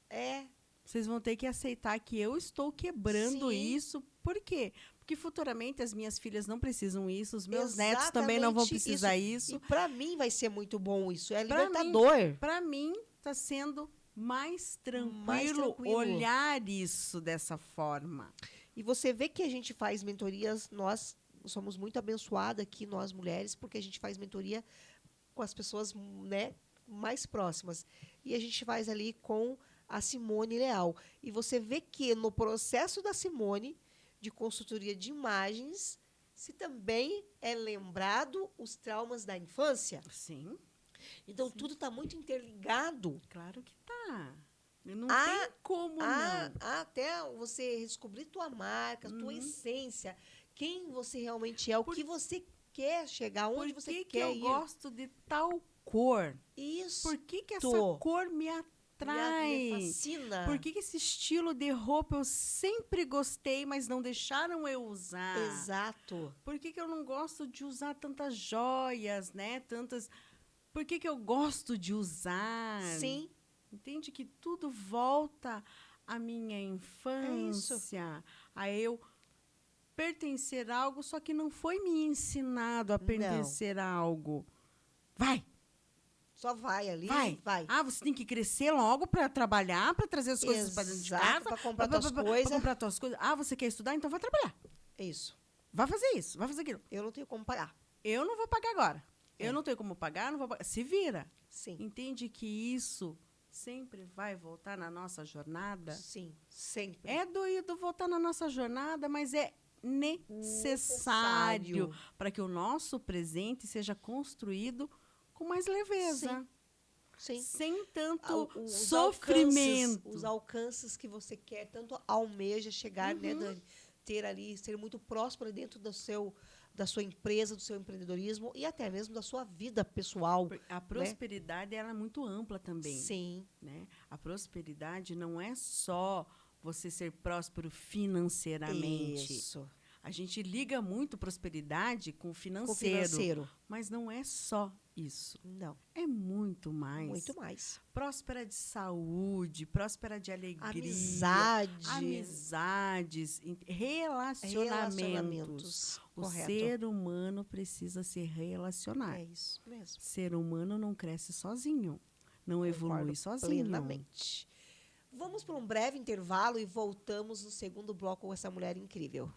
É. vocês vão ter que aceitar que eu estou quebrando Sim. isso. Por quê? Porque futuramente as minhas filhas não precisam isso, os meus netos também não vão precisar isso. E para mim vai ser muito bom isso. É Pra libertador. Para mim, está sendo mais tranquilo olhar isso dessa forma. E você vê que a gente faz mentorias, nós somos muito abençoadas aqui, nós mulheres, porque a gente faz mentoria com as pessoas, né, mais próximas. E a gente faz ali com a Simone Leal. E você vê que no processo da Simone, de consultoria de imagens, se também é lembrado os traumas da infância. Sim. Então, tudo está muito interligado. Claro que tá. Não tem como não. Até você descobrir tua marca, tua essência, quem você realmente é, o que você quer chegar, onde você quer ir. Eu gosto de tal cor? Isso. Por que essa cor me atrai? Me fascina. Por que esse estilo de roupa eu sempre gostei, mas não deixaram eu usar? Exato. Por que eu não gosto de usar tantas joias, né? Por que eu gosto de usar? Sim. Entende que tudo volta à minha infância. A eu pertencer a algo, só que não foi me ensinado a pertencer a algo. Vai! Só vai ali, vai. Ah, você tem que crescer logo para trabalhar, para trazer as coisas para dentro de casa. Para comprar tuas coisas. Para comprar tuas coisas. Ah, você quer estudar? Então vai trabalhar. Isso. Vai fazer isso, vai fazer aquilo. Eu não tenho como pagar. Eu não vou pagar agora. Eu não tenho como pagar, não vou pagar. Se vira. Sim. Entende que isso sempre vai voltar na nossa jornada? Sim, sempre. É doído voltar na nossa jornada, mas é necessário para que o nosso presente seja construído com mais leveza. Sim. Sem tanto Os sofrimento. os alcances que você quer, tanto almeja chegar, né, Dani? Ter ali, ser muito próspera dentro da sua empresa, do seu empreendedorismo e até mesmo da sua vida pessoal. A prosperidade ela é muito ampla também. Sim. Né? A prosperidade não é só você ser próspero financeiramente. Isso. A gente liga muito prosperidade com financeiro. Mas não é só isso. Não. É muito mais. Muito mais. Próspera de saúde, próspera de alegria. Amizades, relacionamentos. O Correto. ser humano precisa se relacionar. É isso mesmo. Ser humano não cresce sozinho. Não evolui sozinho. Plenamente. Vamos para um breve intervalo e voltamos no segundo bloco com essa mulher incrível.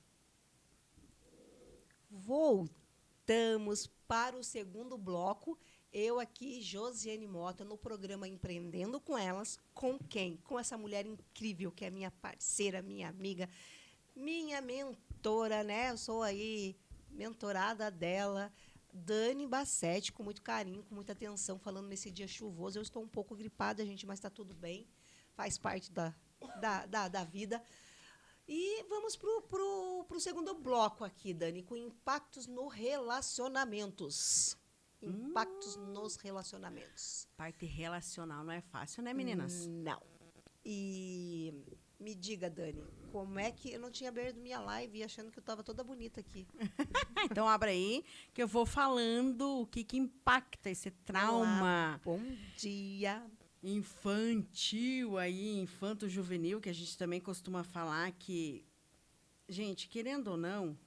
Voltamos para o segundo bloco. Eu aqui, Josiane Mota, no programa Empreendendo com Elas. Com quem? Com essa mulher incrível, que é minha parceira, minha amiga, minha mentora, né? Eu sou aí mentorada dela, Dani Bassetti, com muito carinho, com muita atenção, falando nesse dia chuvoso. Eu estou um pouco gripada, gente, mas está tudo bem. Faz parte da vida. E vamos pro segundo bloco aqui, Dani, com impactos no relacionamentos. Impactos nos relacionamentos. Parte relacional não é fácil, né, meninas? Não. E me diga, Dani, como é que... Eu não tinha aberto minha live achando que eu estava toda bonita aqui. Então, abra aí, que eu vou falando o que impacta esse trauma. Olá, bom dia. Infantil aí, infanto-juvenil, que a gente também costuma falar que, gente, querendo ou não,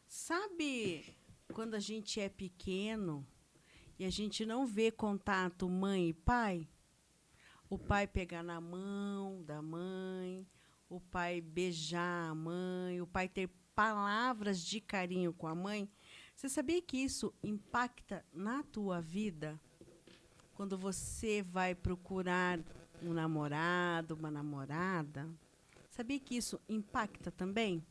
sabe quando a gente é pequeno e a gente não vê contato mãe e pai? O pai pegar na mão da mãe, o pai beijar a mãe, o pai ter palavras de carinho com a mãe. Você sabia que isso impacta na tua vida? Quando você vai procurar um namorado, uma namorada, sabia que isso impacta também?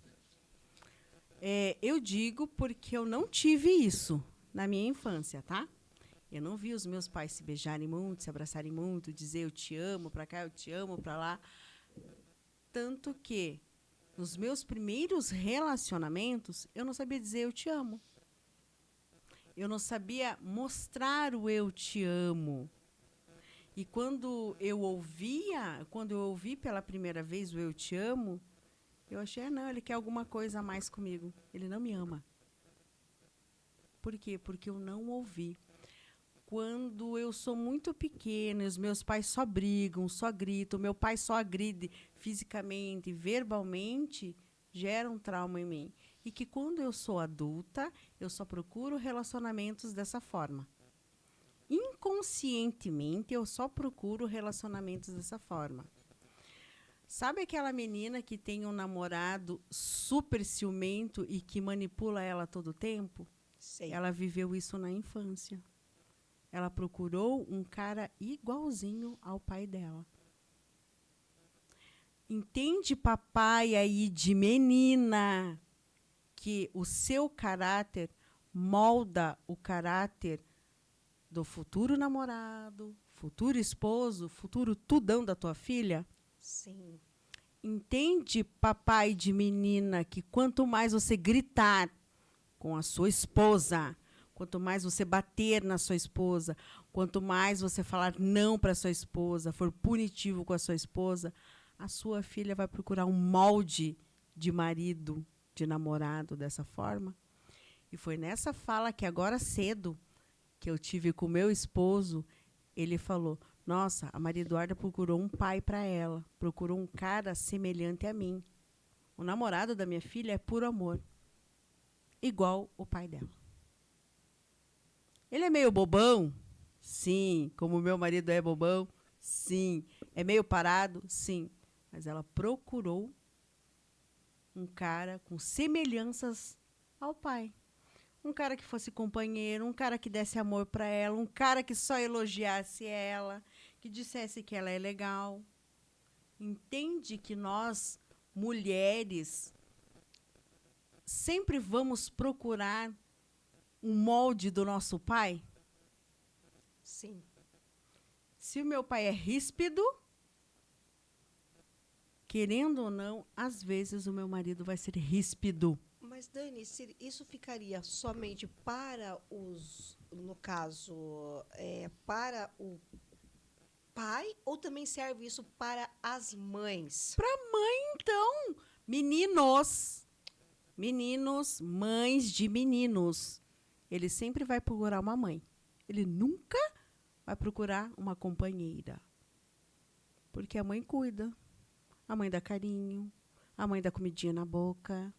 Eu digo porque eu não tive isso na minha infância, tá? Eu não vi os meus pais se beijarem muito, se abraçarem muito, dizer eu te amo para cá, eu te amo para lá. Tanto que, nos meus primeiros relacionamentos, eu não sabia dizer eu te amo. Eu não sabia mostrar o eu te amo. E quando eu ouvi pela primeira vez o eu te amo, eu achei, não, ele quer alguma coisa a mais comigo. Ele não me ama. Por quê? Porque eu não ouvi. Quando eu sou muito pequena, os meus pais só brigam, só gritam, meu pai só agride fisicamente, verbalmente, gera um trauma em mim. E que quando eu sou adulta, eu só procuro relacionamentos dessa forma. Inconscientemente, eu só procuro relacionamentos dessa forma. Sabe aquela menina que tem um namorado super ciumento e que manipula ela todo o tempo? Sei. Ela viveu isso na infância. Ela procurou um cara igualzinho ao pai dela. Entende, papai aí de menina, que o seu caráter molda o caráter do futuro namorado, futuro esposo, futuro tudão da tua filha? Sim. Entende, papai de menina, que quanto mais você gritar com a sua esposa, quanto mais você bater na sua esposa, quanto mais você falar não para sua esposa, for punitivo com a sua esposa, a sua filha vai procurar um molde de marido, de namorado dessa forma. E foi nessa fala que agora cedo, que eu tive com meu esposo, ele falou, nossa, a Maria Eduarda procurou um pai para ela, procurou um cara semelhante a mim. O namorado da minha filha é puro amor, igual o pai dela. Ele é meio bobão? Sim. Como o meu marido é bobão? Sim. É meio parado? Sim. Mas ela procurou um cara com semelhanças ao pai. Um cara que fosse companheiro, um cara que desse amor para ela, um cara que só elogiasse ela, que dissesse que ela é legal. Entende que nós mulheres, sempre vamos procurar um molde do nosso pai? Sim. Se o meu pai é ríspido, querendo ou não, às vezes o meu marido vai ser ríspido. Mas, Dani, isso ficaria somente para no caso, para o pai, ou também serve isso para as mães? Então, meninos, mães de meninos, ele sempre vai procurar uma mãe. Ele nunca vai procurar uma companheira. Porque a mãe cuida. A mãe dá carinho. A mãe dá comidinha na boca.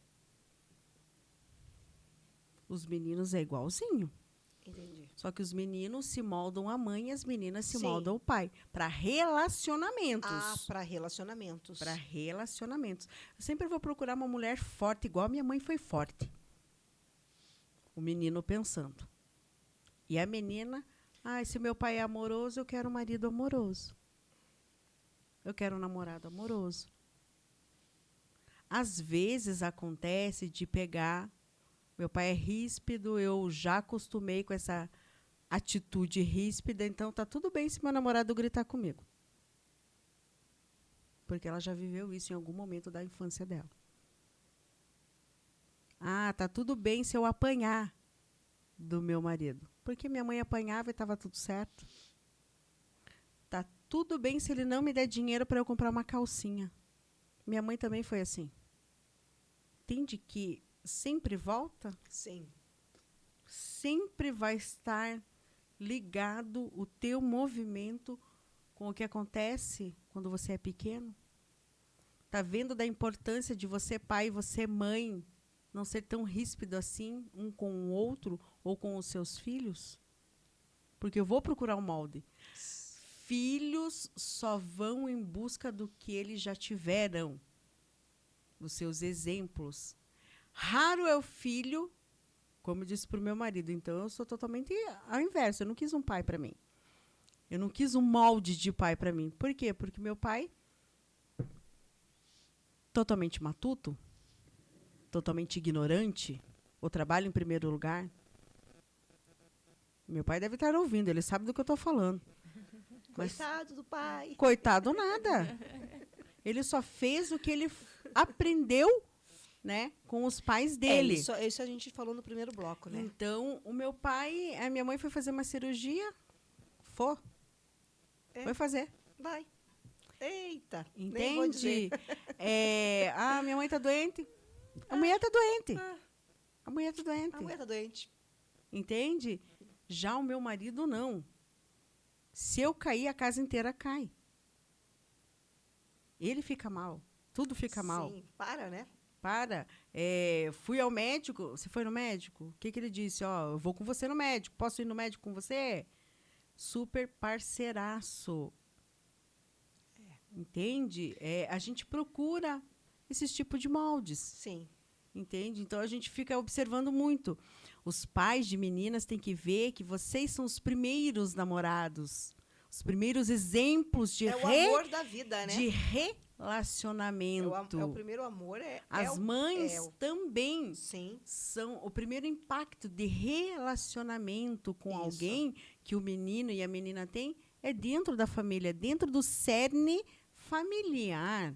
Os meninos é igualzinho. Entendi. Só que os meninos se moldam a mãe e as meninas se Sim. moldam o pai. Para relacionamentos. Para relacionamentos. Para relacionamentos. Eu sempre vou procurar uma mulher forte, igual a minha mãe foi forte. O menino pensando. E a menina, se meu pai é amoroso, eu quero um marido amoroso. Eu quero um namorado amoroso. Às vezes acontece de pegar, meu pai é ríspido, eu já acostumei com essa atitude ríspida, então tá tudo bem se meu namorado gritar comigo. Porque ela já viveu isso em algum momento da infância dela. Tá tudo bem se eu apanhar do meu marido. Porque minha mãe apanhava e estava tudo certo. Tá tudo bem se ele não me der dinheiro para eu comprar uma calcinha. Minha mãe também foi assim. Entende que sempre volta? Sim. Sempre vai estar ligado o teu movimento com o que acontece quando você é pequeno? Tá vendo da importância de você pai e você mãe não ser tão ríspido assim um com o outro ou com os seus filhos? Porque eu vou procurar um molde. Filhos só vão em busca do que eles já tiveram, dos seus exemplos. Raro é o filho, como eu disse para o meu marido, então eu sou totalmente ao inverso. Eu não quis um pai para mim. Eu não quis um molde de pai para mim. Por quê? Porque meu pai, totalmente matuto, totalmente ignorante, o trabalho em primeiro lugar. Meu pai deve estar ouvindo, ele sabe do que eu estou falando. Coitado do pai. Coitado nada. Ele só fez o que ele aprendeu, né, com os pais dele. Isso a gente falou no primeiro bloco, né? Então, o meu pai, a minha mãe foi fazer uma cirurgia, foi fazer. Vai. Eita. Nem vou Entende? dizer. Minha mãe está doente. A mulher está doente. A mulher está doente. A mulher tá doente. Entende? Já o meu marido, não. Se eu cair, a casa inteira cai. Ele fica mal. Tudo fica mal. Sim, né? Fui ao médico. Você foi no médico? O que ele disse? Eu vou com você no médico. Posso ir no médico com você? Super parceiraço. Entende? A gente procura esses tipos de moldes. Sim. Entende? Então, a gente fica observando muito. Os pais de meninas têm que ver que vocês são os primeiros namorados. Os primeiros exemplos de, o amor da vida, né? de relacionamento. O primeiro amor. As mães também Sim. são o primeiro impacto de relacionamento com alguém que o menino e a menina têm é dentro da família, dentro do cerne familiar.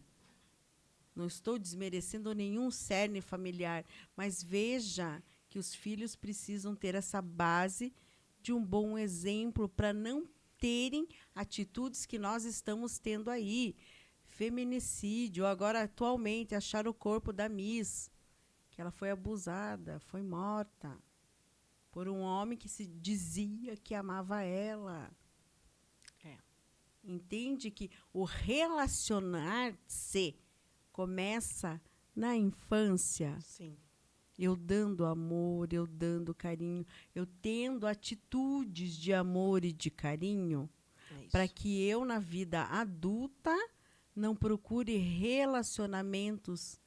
Não estou desmerecendo nenhum cerne familiar, mas veja que os filhos precisam ter essa base de um bom exemplo para não terem atitudes que nós estamos tendo aí. Feminicídio, agora atualmente acharam o corpo da Miss, que ela foi abusada, foi morta por um homem que se dizia que amava ela. Entende que o relacionar-se começa na infância. Sim. Eu dando amor, eu dando carinho, eu tendo atitudes de amor e de carinho, para que eu, na vida adulta, não procure relacionamentos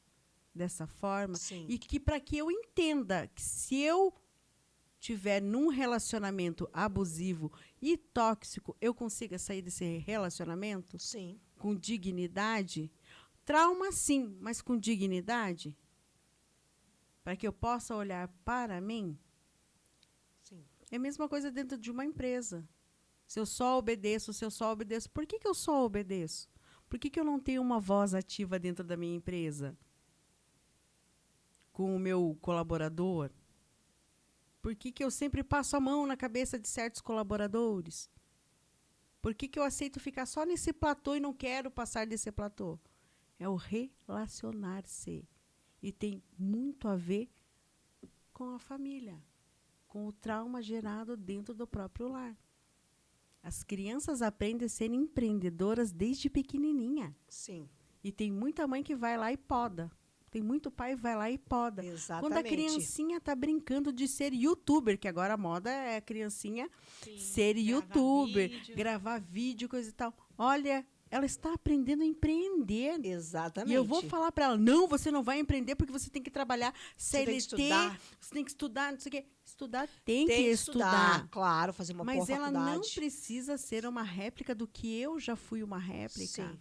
dessa forma. Sim. E que para que eu entenda que se eu tiver num relacionamento abusivo e tóxico, eu consiga sair desse relacionamento Sim. com dignidade. Trauma, sim, mas com dignidade? Para que eu possa olhar para mim? Sim. É a mesma coisa dentro de uma empresa. Se eu só obedeço, por que eu só obedeço? Por que eu não tenho uma voz ativa dentro da minha empresa? Com o meu colaborador? Por que eu sempre passo a mão na cabeça de certos colaboradores? Por que eu aceito ficar só nesse platô e não quero passar desse platô? É o relacionar-se. E tem muito a ver com a família, com o trauma gerado dentro do próprio lar. As crianças aprendem a ser empreendedoras desde pequenininha. Sim. E tem muita mãe que vai lá e poda. Tem muito pai que vai lá e poda. Exatamente. Quando a criancinha está brincando de ser youtuber, que agora a moda é a criancinha ser youtuber, gravar vídeo, coisa e tal. Olha, ela está aprendendo a empreender. Exatamente. E eu vou falar para ela, não, você não vai empreender porque você tem que trabalhar CLT, você tem que estudar, não sei o quê. Estudar tem que estudar. Claro, fazer uma boa faculdade. Mas ela não precisa ser uma réplica do que eu já fui uma réplica. Sim.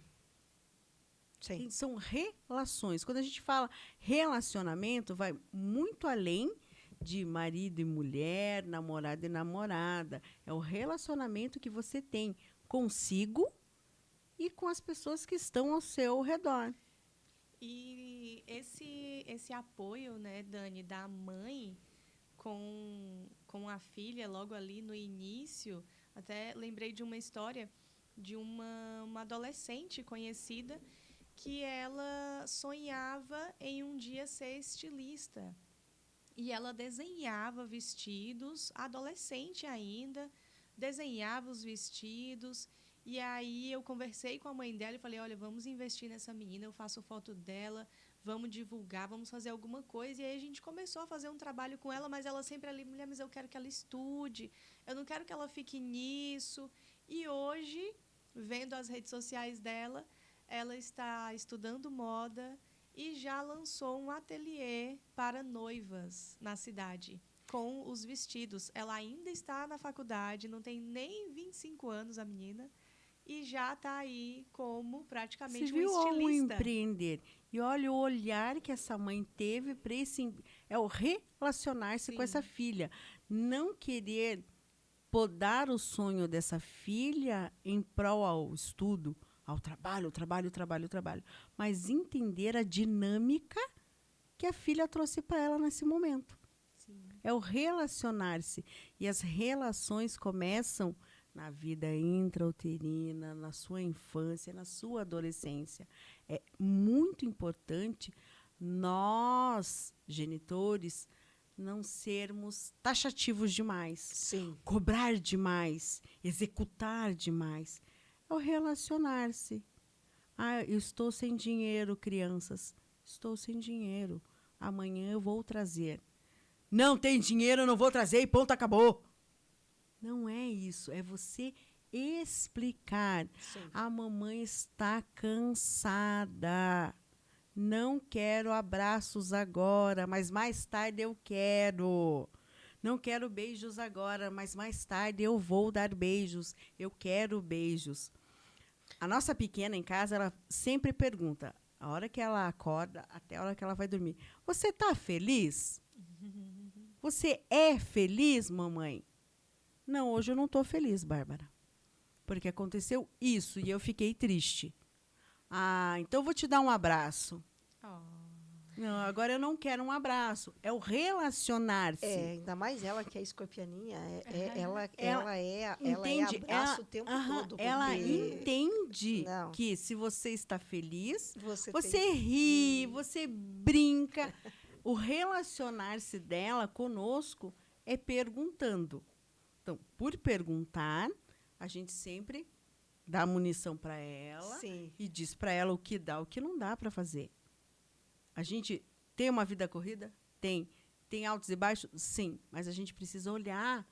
Sim. São relações. Quando a gente fala relacionamento, vai muito além de marido e mulher, namorado e namorada. É o relacionamento que você tem consigo e com as pessoas que estão ao seu redor. E esse apoio, né, Dani, da mãe com a filha logo ali no início, até lembrei de uma história de uma adolescente conhecida que ela sonhava em um dia ser estilista. E ela desenhava vestidos, adolescente ainda, desenhava os vestidos. E aí eu conversei com a mãe dela e falei, olha, vamos investir nessa menina, eu faço foto dela, vamos divulgar, vamos fazer alguma coisa. E aí a gente começou a fazer um trabalho com ela, mas ela sempre ali, mulher, mas eu quero que ela estude, eu não quero que ela fique nisso. E hoje, vendo as redes sociais dela, ela está estudando moda e já lançou um ateliê para noivas na cidade, com os vestidos. Ela ainda está na faculdade, não tem nem 25 anos a menina, e já está aí como praticamente Você viu um estilista. O empreender. E olha o olhar que essa mãe teve para esse... É o relacionar-se com essa filha. Não querer podar o sonho dessa filha em prol ao estudo, ao trabalho, mas entender a dinâmica que a filha trouxe para ela nesse momento. Sim. É o relacionar-se. E as relações começam na vida intrauterina, na sua infância, na sua adolescência. É muito importante nós, genitores, não sermos taxativos demais. Sim. Cobrar demais, executar demais. É o relacionar-se. Ah, eu estou sem dinheiro, crianças. Estou sem dinheiro. Amanhã eu vou trazer. Não tem dinheiro, eu não vou trazer e ponto, acabou. Não é isso. É você explicar. Sim. A mamãe está cansada. Não quero abraços agora, mas mais tarde eu quero. Não quero beijos agora, mas mais tarde eu vou dar beijos. Eu quero beijos. A nossa pequena em casa, ela sempre pergunta, a hora que ela acorda até a hora que ela vai dormir, você está feliz? Você é feliz, mamãe? Não, hoje eu não estou feliz, Bárbara. Porque aconteceu isso e eu fiquei triste. Ah, então eu vou te dar um abraço. Oh. Não, agora eu não quero um abraço. É o relacionar-se. Ainda mais ela que é escorpianinha. Ela entende, abraça o tempo todo. Ela entende que se você está feliz, você ri, você brinca. O relacionar-se dela conosco é perguntando. Então, por perguntar, a gente sempre dá munição para ela. Sim. E diz para ela o que dá, o que não dá para fazer. A gente tem uma vida corrida? Tem. Tem altos e baixos? Sim. Mas a gente precisa olhar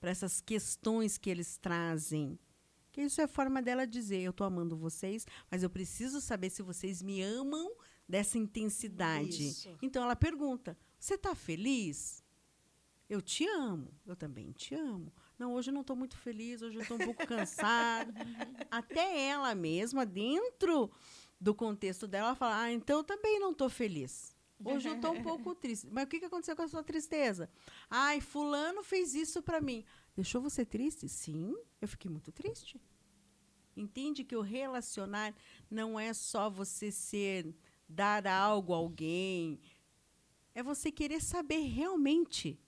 para essas questões que eles trazem. Que isso é a forma dela dizer, eu estou amando vocês, mas eu preciso saber se vocês me amam dessa intensidade. Isso. Então, ela pergunta, você está feliz? Eu te amo. Eu também te amo. Não, hoje eu não estou muito feliz, hoje eu estou um pouco cansada. Até ela mesma, dentro do contexto dela, ela fala, então eu também não estou feliz. Hoje eu estou um pouco triste. Mas o que aconteceu com a sua tristeza? Ai, fulano fez isso para mim. Deixou você triste? Sim, eu fiquei muito triste. Entende que o relacionar não é só você dar algo a alguém. É você querer saber realmente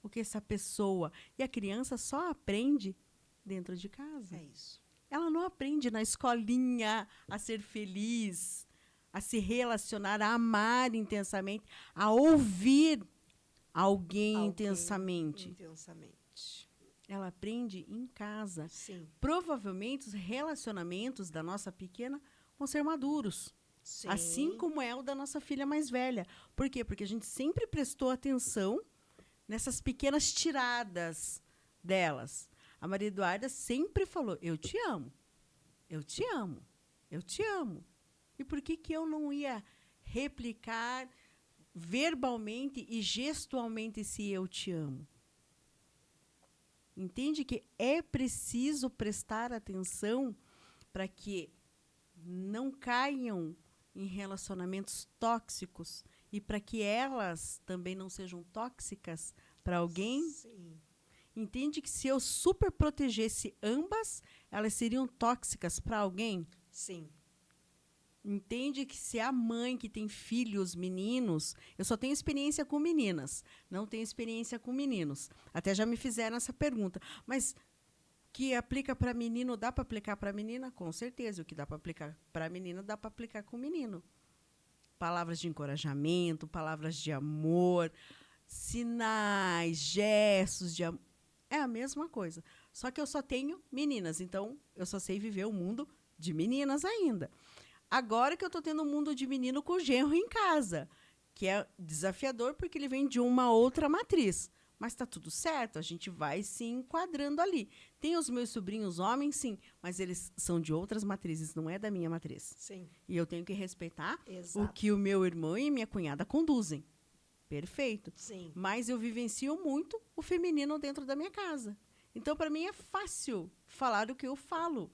o que essa pessoa... E a criança só aprende dentro de casa. É isso. Ela não aprende na escolinha a ser feliz, a se relacionar, a amar intensamente, a ouvir alguém intensamente. Intensamente. Ela aprende em casa. Sim. Provavelmente, os relacionamentos da nossa pequena vão ser maduros. Sim. Assim como é o da nossa filha mais velha. Por quê? Porque a gente sempre prestou atenção nessas pequenas tiradas delas. A Maria Eduarda sempre falou, eu te amo, eu te amo, eu te amo. E por que eu não ia replicar verbalmente e gestualmente esse eu te amo? Entende que é preciso prestar atenção para que não caiam em relacionamentos tóxicos e para que elas também não sejam tóxicas para alguém? Sim. Entende que se eu super protegesse ambas, elas seriam tóxicas para alguém? Sim. Entende que se a mãe que tem filhos meninos... Eu só tenho experiência com meninas, não tenho experiência com meninos. Até já me fizeram essa pergunta. Mas que aplica para menino, dá para aplicar para menina? Com certeza. O que dá para aplicar para menina, dá para aplicar com menino. Palavras de encorajamento, palavras de amor, sinais, gestos de amor. É a mesma coisa. Só que eu só tenho meninas, então eu só sei viver o mundo de meninas ainda. Agora que eu estou tendo um mundo de menino com genro em casa, que é desafiador porque ele vem de uma outra matriz. Mas está tudo certo, a gente vai se enquadrando ali. Tem os meus sobrinhos homens, sim, mas eles são de outras matrizes, não é da minha matriz. Sim. E eu tenho que respeitar Exato. o que o meu irmão e minha cunhada conduzem. Perfeito. Sim. Mas eu vivencio muito o feminino dentro da minha casa. Então, para mim, é fácil falar o que eu falo,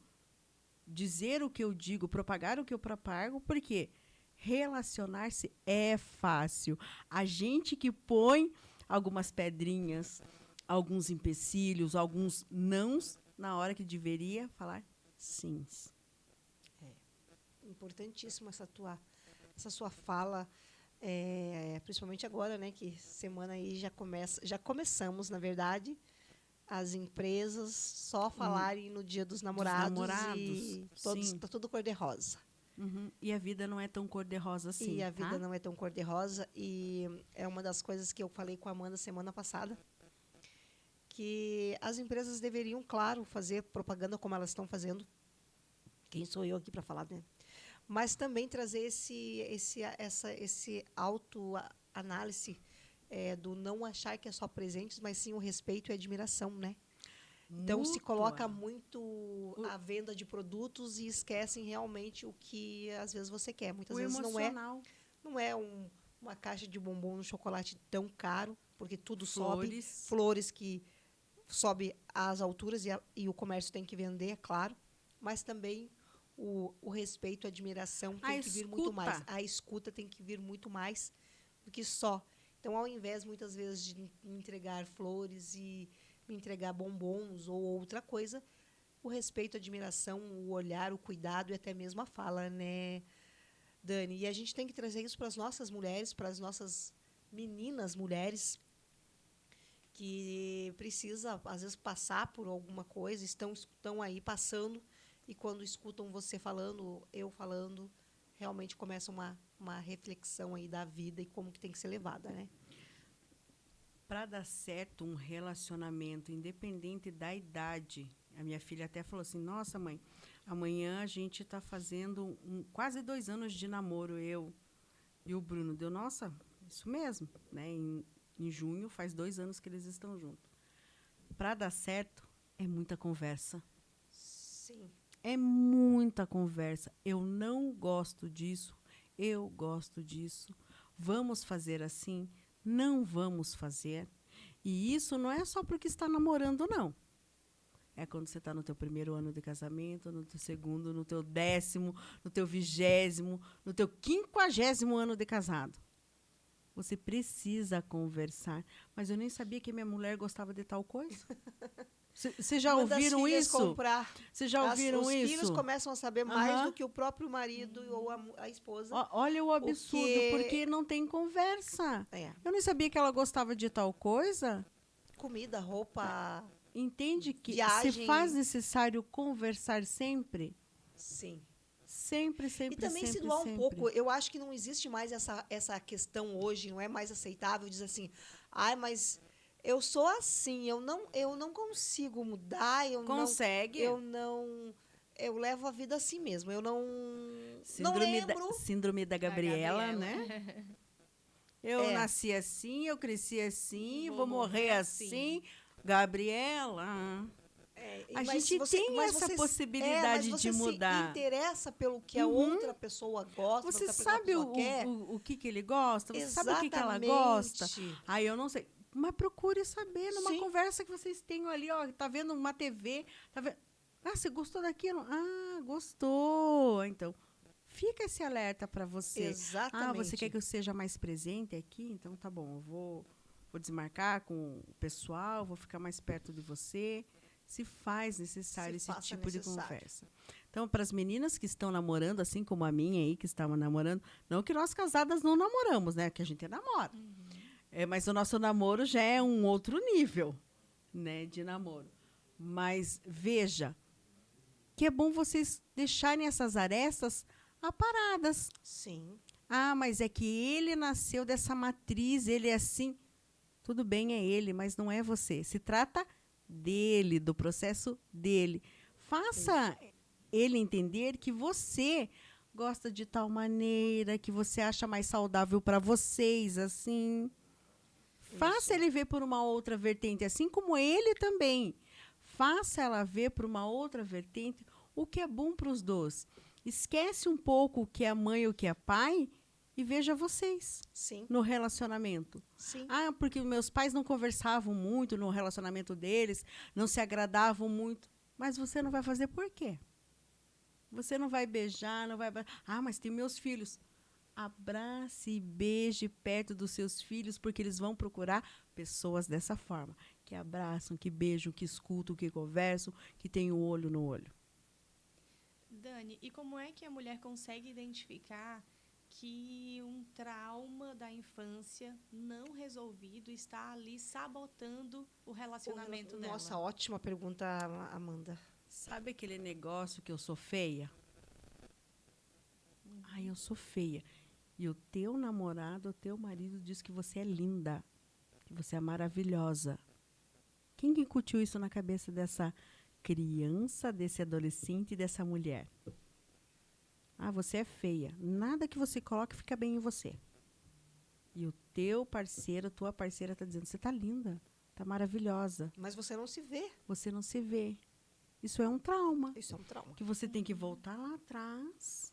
dizer o que eu digo, propagar o que eu propago, porque relacionar-se é fácil. A gente que põe algumas pedrinhas, alguns empecilhos, alguns nãos, na hora que deveria falar sims. Importantíssima essa sua fala, principalmente agora, né, que semana aí já começamos, na verdade, as empresas só falarem no Dia dos Namorados, e tá tudo cor-de-rosa. Uhum. E a vida não é tão cor-de-rosa assim. E a vida não é tão cor-de-rosa. E é uma das coisas que eu falei com a Amanda semana passada, que as empresas deveriam, claro, fazer propaganda como elas estão fazendo. Quem sou eu aqui para falar, né? Mas também trazer esse autoanálise do não achar que é só presentes, mas sim o respeito e a admiração, né? Então, se coloca muito a venda de produtos e esquecem realmente o que, às vezes, você quer. Muitas vezes não é uma caixa de bombom no chocolate tão caro, porque tudo sobe. Flores que sobe às alturas e o comércio tem que vender, é claro. Mas também o respeito, a admiração tem que vir muito mais. A escuta tem que vir muito mais do que só. Então, ao invés, muitas vezes, de me entregar flores e me entregar bombons ou outra coisa, o respeito, a admiração, o olhar, o cuidado e até mesmo a fala, né, Dani? E a gente tem que trazer isso para as nossas mulheres, para as nossas meninas mulheres, que precisa, às vezes, passar por alguma coisa, estão aí passando, e quando escutam você falando, eu falando, realmente começa uma reflexão aí da vida e como que tem que ser levada, né? Para dar certo um relacionamento, independente da idade, a minha filha até falou assim, nossa, mãe, amanhã a gente está fazendo quase 2 anos de namoro, eu e o Bruno. Deu, nossa, isso mesmo, né? Em junho faz 2 anos que eles estão juntos. Para dar certo, é muita conversa. Sim. É muita conversa. Eu não gosto disso, eu gosto disso. Vamos fazer assim? Não vamos fazer. E isso não é só porque está namorando, não. É quando você está no teu primeiro ano de casamento, no teu segundo, no teu 10º, no teu 20º, no teu 50º ano de casado. Você precisa conversar. Mas eu nem sabia que minha mulher gostava de tal coisa. Vocês já Manda as ouviram filhas isso? comprar. Vocês já ouviram Os isso? filhos começam a saber mais Aham. do que o próprio marido ou a esposa. Olha o absurdo, Porque- porque não tem conversa. É, Eu nem sabia que ela gostava de tal coisa. comida, roupa, Entende que Viagem. se faz necessário conversar sempre? sim. Sempre, sempre, E também sempre, se doar um sempre. pouco. Eu acho que não existe mais essa questão hoje, não é mais aceitável dizer assim, ai, mas eu sou assim, eu não consigo mudar, Consegue. eu levo a vida assim mesmo. Eu não lembro. Síndrome da Gabriela, Gabriela. né? Eu É. nasci assim, eu cresci assim, Vou vou morrer morrer assim. Gabriela. A Mas gente tem mas essa você- possibilidade mas de você mudar. se interessa pelo que a outra pessoa gosta, Você pelo que a sabe pessoa quer. o que ele gosta? Você sabe o que ela Exatamente. gosta? Aí eu não sei. Mas procure saber numa Sim. conversa que vocês tenham ali, ó. Tá vendo uma TV, tá vendo? Ah, você gostou daquilo? Ah, gostou. Então, fica esse alerta para você. Exatamente. Ah, você quer que eu seja mais presente aqui? Então tá bom, eu vou desmarcar com o pessoal, vou ficar mais perto de você. Se faz necessário Se esse faça tipo de necessário. conversa. Então, para as meninas que estão namorando, assim como a minha aí, que estava namorando, não que nós casadas não namoramos, né? Que a gente namora. Mas o nosso namoro já é um outro nível, né, de namoro. Mas veja que é bom vocês deixarem essas arestas aparadas. Sim. Ah, mas é que ele nasceu dessa matriz, ele é assim. Tudo bem, é ele, mas não é você. Se trata dele, do processo dele. Faça ele entender que você gosta de tal maneira, que você acha mais saudável para vocês, assim. Faça ele ver por uma outra vertente, assim como ele também. Faça ela ver por uma outra vertente o que é bom para os dois. Esquece um pouco o que é mãe e o que é pai e veja vocês Sim. no relacionamento. Sim. Ah, porque meus pais não conversavam muito no relacionamento deles, não se agradavam muito. Mas você não vai fazer por quê? Você não vai beijar, não vai... Ah, mas tem meus filhos. Abrace e beije perto dos seus filhos, porque eles vão procurar pessoas dessa forma. Que abraçam, que beijam, que escutam, que conversam, que têm o olho no olho. Dani, e como é que a mulher consegue identificar que um trauma da infância não resolvido está ali sabotando o relacionamento dela? Nossa, ótima pergunta, Amanda. Sabe aquele negócio que eu sou feia? Ai, eu sou feia. E o teu namorado, o teu marido diz que você é linda, que você é maravilhosa. Quem que incutiu isso na cabeça dessa criança, desse adolescente e dessa mulher? Ah, você é feia. Nada que você coloque fica bem em você. E o teu parceiro, tua parceira está dizendo, você está linda, está maravilhosa. Mas você não se vê. Você não se vê. Isso é um trauma. Isso é um trauma. Que você tem que voltar lá atrás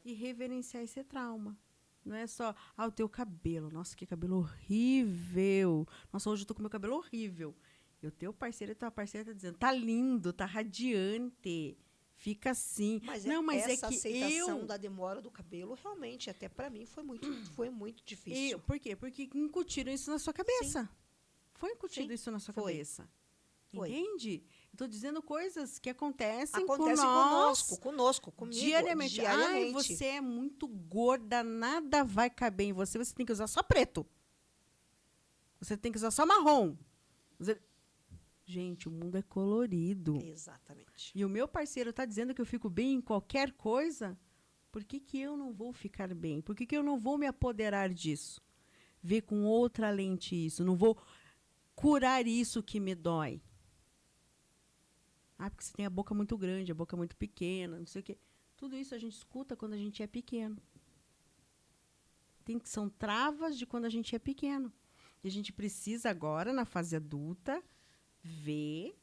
e reverenciar esse trauma. Não é só, o teu cabelo. Nossa, que cabelo horrível. Nossa, hoje eu tô com meu cabelo horrível. E o teu parceiro e tua parceira tá dizendo, tá lindo, tá radiante. Fica assim. Mas não, mas essa é que aceitação da demora do cabelo, realmente, até para mim, foi muito difícil. Por quê? Porque incutiram isso na sua cabeça. Foi incutido Sim, isso na sua foi. cabeça. Foi. Entende? Estou dizendo coisas que acontecem Acontece com nós. conosco, comigo, Diariamente. Ai, você é muito gorda, nada vai caber em você. Você tem que usar só preto. Você tem que usar só marrom. Gente, o mundo é colorido. Exatamente. E o meu parceiro está dizendo que eu fico bem em qualquer coisa. Por que eu não vou ficar bem? Por que eu não vou me apoderar disso? Ver com outra lente isso. Não vou curar isso que me dói. Ah, porque você tem a boca muito grande, a boca muito pequena, não sei o quê. Tudo isso a gente escuta quando a gente é pequeno. São travas de quando a gente é pequeno. E a gente precisa agora, na fase adulta, ver,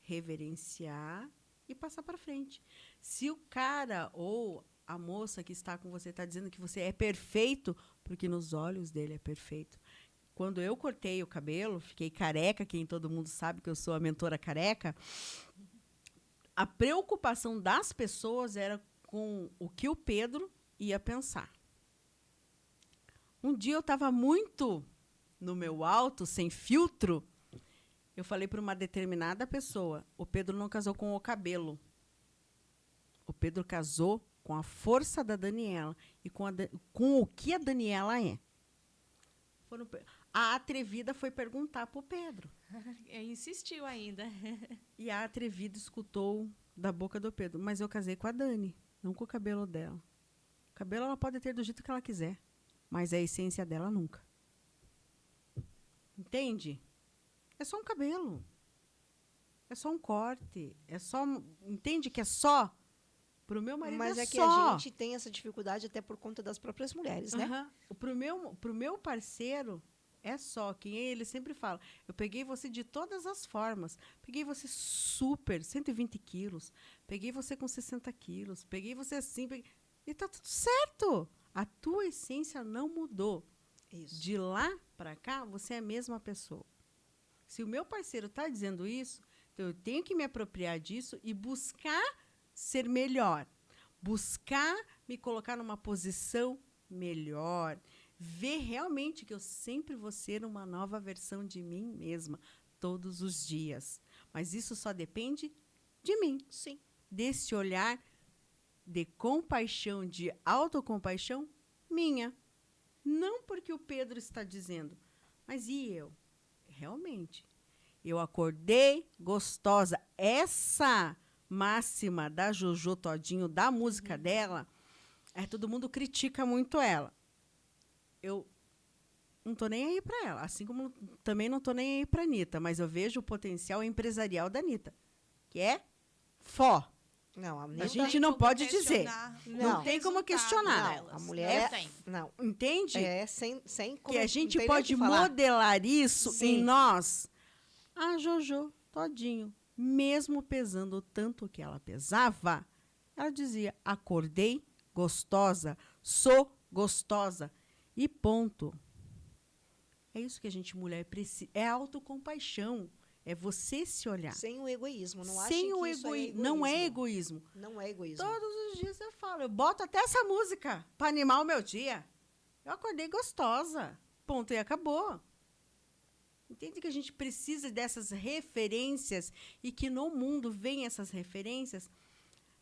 reverenciar e passar para frente. Se o cara ou a moça que está com você está dizendo que você é perfeito, porque nos olhos dele é perfeito. quando eu cortei o cabelo, fiquei careca, quem todo mundo sabe que eu sou a mentora careca, a preocupação das pessoas era com o que o Pedro ia pensar. Um dia eu estava muito no meu alto, sem filtro, eu falei para uma determinada pessoa, o Pedro não casou com o cabelo. O Pedro casou com a força da Daniela e com o que a Daniela é. A atrevida foi perguntar para o Pedro. Insistiu ainda. E a atrevida escutou da boca do Pedro. Mas eu casei com a Dani, não com o cabelo dela. O cabelo ela pode ter do jeito que ela quiser, mas a essência dela nunca. Entende? É só um cabelo. É só um corte. É só. Entende que é só? Pro meu marido Mas é que só. a gente tem essa dificuldade até por conta das próprias mulheres, né? Pro meu parceiro, é só. Ele sempre fala, eu peguei você de todas as formas. Peguei você super, 120 quilos. Peguei você com 60 quilos. Peguei você assim. E tá tudo certo. A tua essência não mudou. Isso. De lá para cá, você é a mesma pessoa. Se o meu parceiro está dizendo isso, então eu tenho que me apropriar disso e buscar ser melhor. Buscar me colocar numa posição melhor. Ver realmente que eu sempre vou ser uma nova versão de mim mesma, todos os dias. Mas isso só depende de mim. Sim. Desse olhar de compaixão, de autocompaixão minha. Não porque o Pedro está dizendo, mas e eu? Realmente, eu acordei gostosa. Essa máxima da Jojo Todinho, da música dela, todo mundo critica muito ela. Eu não estou nem aí para ela, assim como também não estou nem aí para a Anitta, mas eu vejo o potencial empresarial da Anitta, que é fó. Não, A gente não pode dizer. Não tem como questionar. Não, a mulher não. Entende? Sem que a gente pode modelar isso em nós. A Jojo Todinho, mesmo pesando o tanto que ela pesava, ela dizia, acordei gostosa, sou gostosa. E ponto. É isso que a gente, mulher, precisa. É autocompaixão. É você se olhar. Sem o egoísmo. Não acho Sem que o isso é egoísmo. Não é egoísmo. Não é egoísmo. Todos os dias eu falo, eu boto até essa música para animar o meu dia. Eu acordei gostosa. Ponto e acabou. Entende que a gente precisa dessas referências e que no mundo vem essas referências?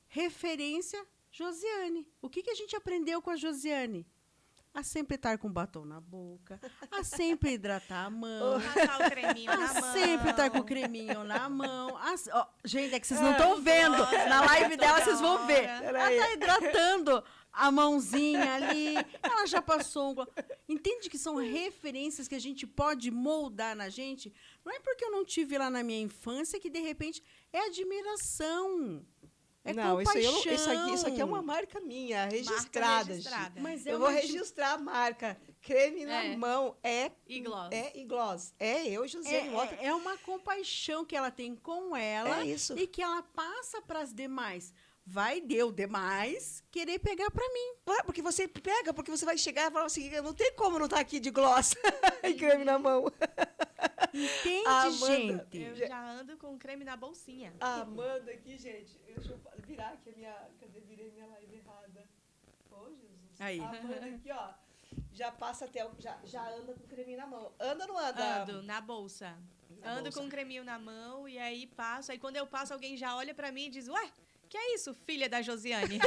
Referência Josiane. O que a gente aprendeu com a Josiane? A sempre estar com batom na boca, a sempre hidratar a mão, passar o creminho na mão. A sempre estar com o creminho na mão. Gente, é que vocês não estão vendo. Na live dela vocês vão ver. Ela está hidratando a mãozinha ali. Ela já passou um... Entende que são referências que a gente pode moldar na gente? Não é porque eu não tive lá na minha infância que, de repente, é admiração. É compaixão. Isso aqui é uma marca minha, registrada. Mas eu vou registrar a marca. Creme na mão e gloss. E gloss. Eu, Josiane Mota. É uma compaixão que ela tem com ela e que ela passa para as demais. Vai deu demais querer pegar para mim. Porque você pega, porque você vai chegar e falar assim, não tem como não estar aqui de gloss e creme na mão. Entende, Amanda, gente? Eu já ando com creme na bolsinha. A Amanda aqui, gente. Deixa eu virar aqui a minha... Cadê? Virei minha live errada. Ô, Jesus. Aí. A Amanda aqui, ó. Já passa até... Já anda com creme na mão. Anda ou não anda? Ando, na bolsa. Ando com um creminho na mão e aí passo. Aí quando eu passo, alguém já olha pra mim e diz, ué, que é isso, filha da Josiane?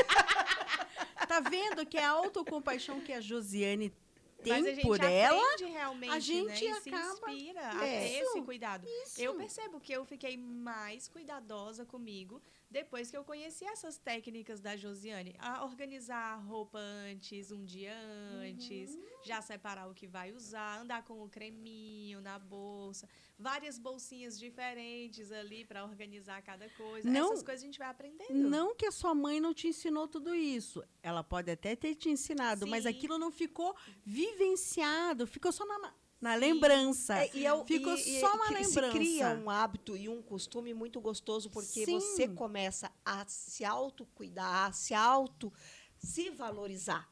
Tá vendo que a autocompaixão que a Josiane tem mas a gente por ela, realmente, a gente né, acaba... se inspira a ter esse cuidado. Eu percebo que eu fiquei mais cuidadosa comigo depois que eu conheci essas técnicas da Josiane. A organizar a roupa antes, um dia antes, já separar o que vai usar, andar com o creminho na bolsa, várias bolsinhas diferentes ali para organizar cada coisa. Essas coisas a gente vai aprendendo. Não que a sua mãe não te ensinou tudo isso. Ela pode até ter te ensinado, mas aquilo não ficou vivenciado, ficou só na lembrança. Ficou só uma lembrança. Se cria um hábito e um costume muito gostoso, porque você começa a se autocuidar, se valorizar.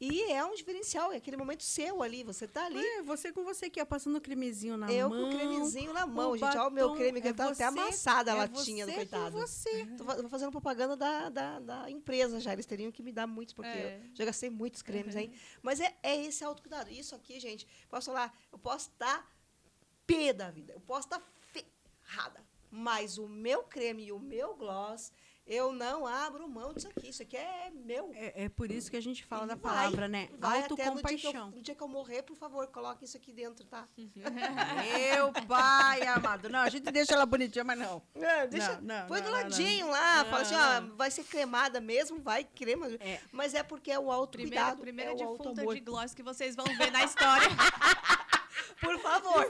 E é um diferencial, é aquele momento seu ali, você tá ali. Você com você aqui, ó, passando cremezinho na Eu mão. com o cremezinho na mão, o gente. Olha o meu batom, creme, que tá até amassada a latinha do você coitado. Com você. Tô fazendo propaganda da empresa já. Eles teriam que me dar muitos, porque eu já gastei muitos cremes aí. Mas é esse autocuidado. Isso aqui, gente, posso falar, eu posso estar pé da vida, eu posso estar ferrada. Mas o meu creme e o meu gloss, eu não abro mão disso aqui. Isso aqui é meu. É por isso que a gente fala da Vai, palavra, né? Vai até Autocompaixão. no dia que eu morrer, por favor, coloque isso aqui dentro, tá? Meu pai amado. Não, a gente deixa ela bonitinha, mas não. Põe do ladinho lá, fala assim, não. vai ser cremada mesmo, vai crema. Mas é porque é o autocuidado, Primeira é o defunta autoamor. de gloss que vocês vão ver na história. Por favor.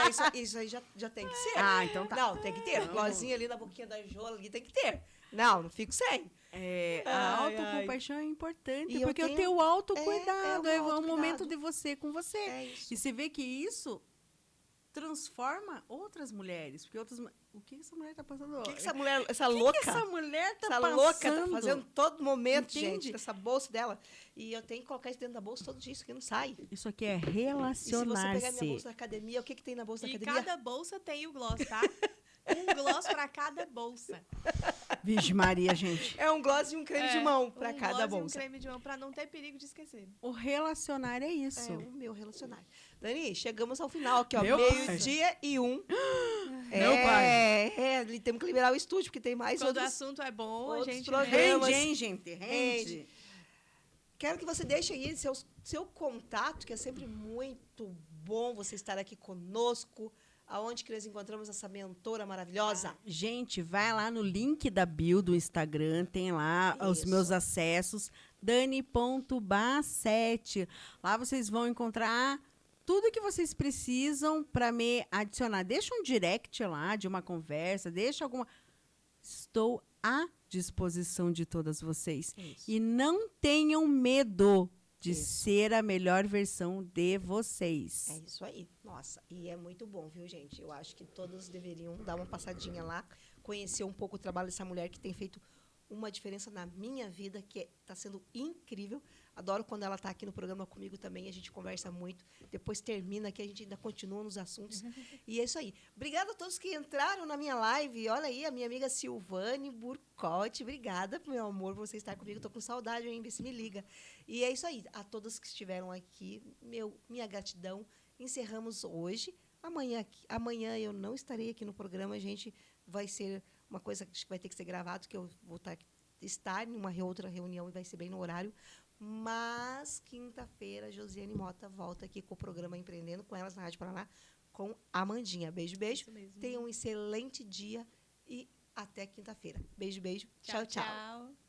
Isso mesmo. Isso aí já tem que ser. Então tá. Não, tem que ter. Glossinho ali na boquinha da Jola, ali tem que ter. Não fico sem. A autocompaixão é importante, E porque eu o tenho- teu autocuidado é é o um autocuidado. momento de você com você. É isso. E você vê que isso transforma outras mulheres. Porque o que essa mulher tá passando? O que essa mulher, essa O que louca... essa mulher tá Essa passando? louca tá fazendo todo momento, Entende? gente, nessa bolsa dela. E eu tenho que colocar isso dentro da bolsa todo dia, isso aqui não sai. Isso aqui é E se você pegar minha relacionar-se. bolsa da academia, o que tem na bolsa da E academia? cada bolsa tem o gloss, tá? Um gloss pra cada bolsa. Vixe Maria, gente. É um gloss e um creme de mão pra um cada gloss e um bolsa. creme de mão pra não ter perigo de esquecer. O relacionar é isso. É o meu relacionário. Dani, chegamos ao final aqui, ó. Meu Meio-dia e 1. Meu pai. Temos que liberar o estúdio, porque tem mais Quando o outros. assunto é bom, a outros gente... programas. Rende, hein, gente? Rende. Quero que você deixe aí seu contato, que é sempre muito bom você estar aqui conosco. Aonde que nós encontramos essa mentora maravilhosa? Gente, vai lá no link da bio do Instagram, tem lá os Isso. meus acessos, dani.ba7. Lá vocês vão encontrar tudo que vocês precisam para me adicionar. Deixa um direct lá de uma conversa, deixa alguma... Estou à disposição de todas vocês. Isso. E não tenham medo de Isso. ser a melhor versão de vocês. É isso aí. Nossa, e é muito bom, viu, gente? Eu acho que todos deveriam dar uma passadinha lá, conhecer um pouco o trabalho dessa mulher que tem feito uma diferença na minha vida, que está sendo incrível. Adoro quando ela está aqui no programa comigo também, a gente conversa muito. Depois termina aqui, a gente ainda continua nos assuntos. E é isso aí. Obrigada a todos que entraram na minha live. Olha aí, a minha amiga Silvane Burcotti. Obrigada, meu amor, por você estar comigo. Estou com saudade, hein? Vê se me liga. E é isso aí. A todos que estiveram aqui, minha gratidão. Encerramos hoje. Amanhã eu não estarei aqui no programa, gente. Vai ser uma coisa que vai ter que ser gravado, que eu vou estar em uma outra reunião e vai ser bem no horário. Mas, quinta-feira, Josiane Mota volta aqui com o programa Empreendendo com elas na Rádio Paraná, com a Amandinha. Beijo, beijo. Isso mesmo. Tenham um excelente dia e até quinta-feira. Beijo, beijo. Tchau, tchau. Tchau.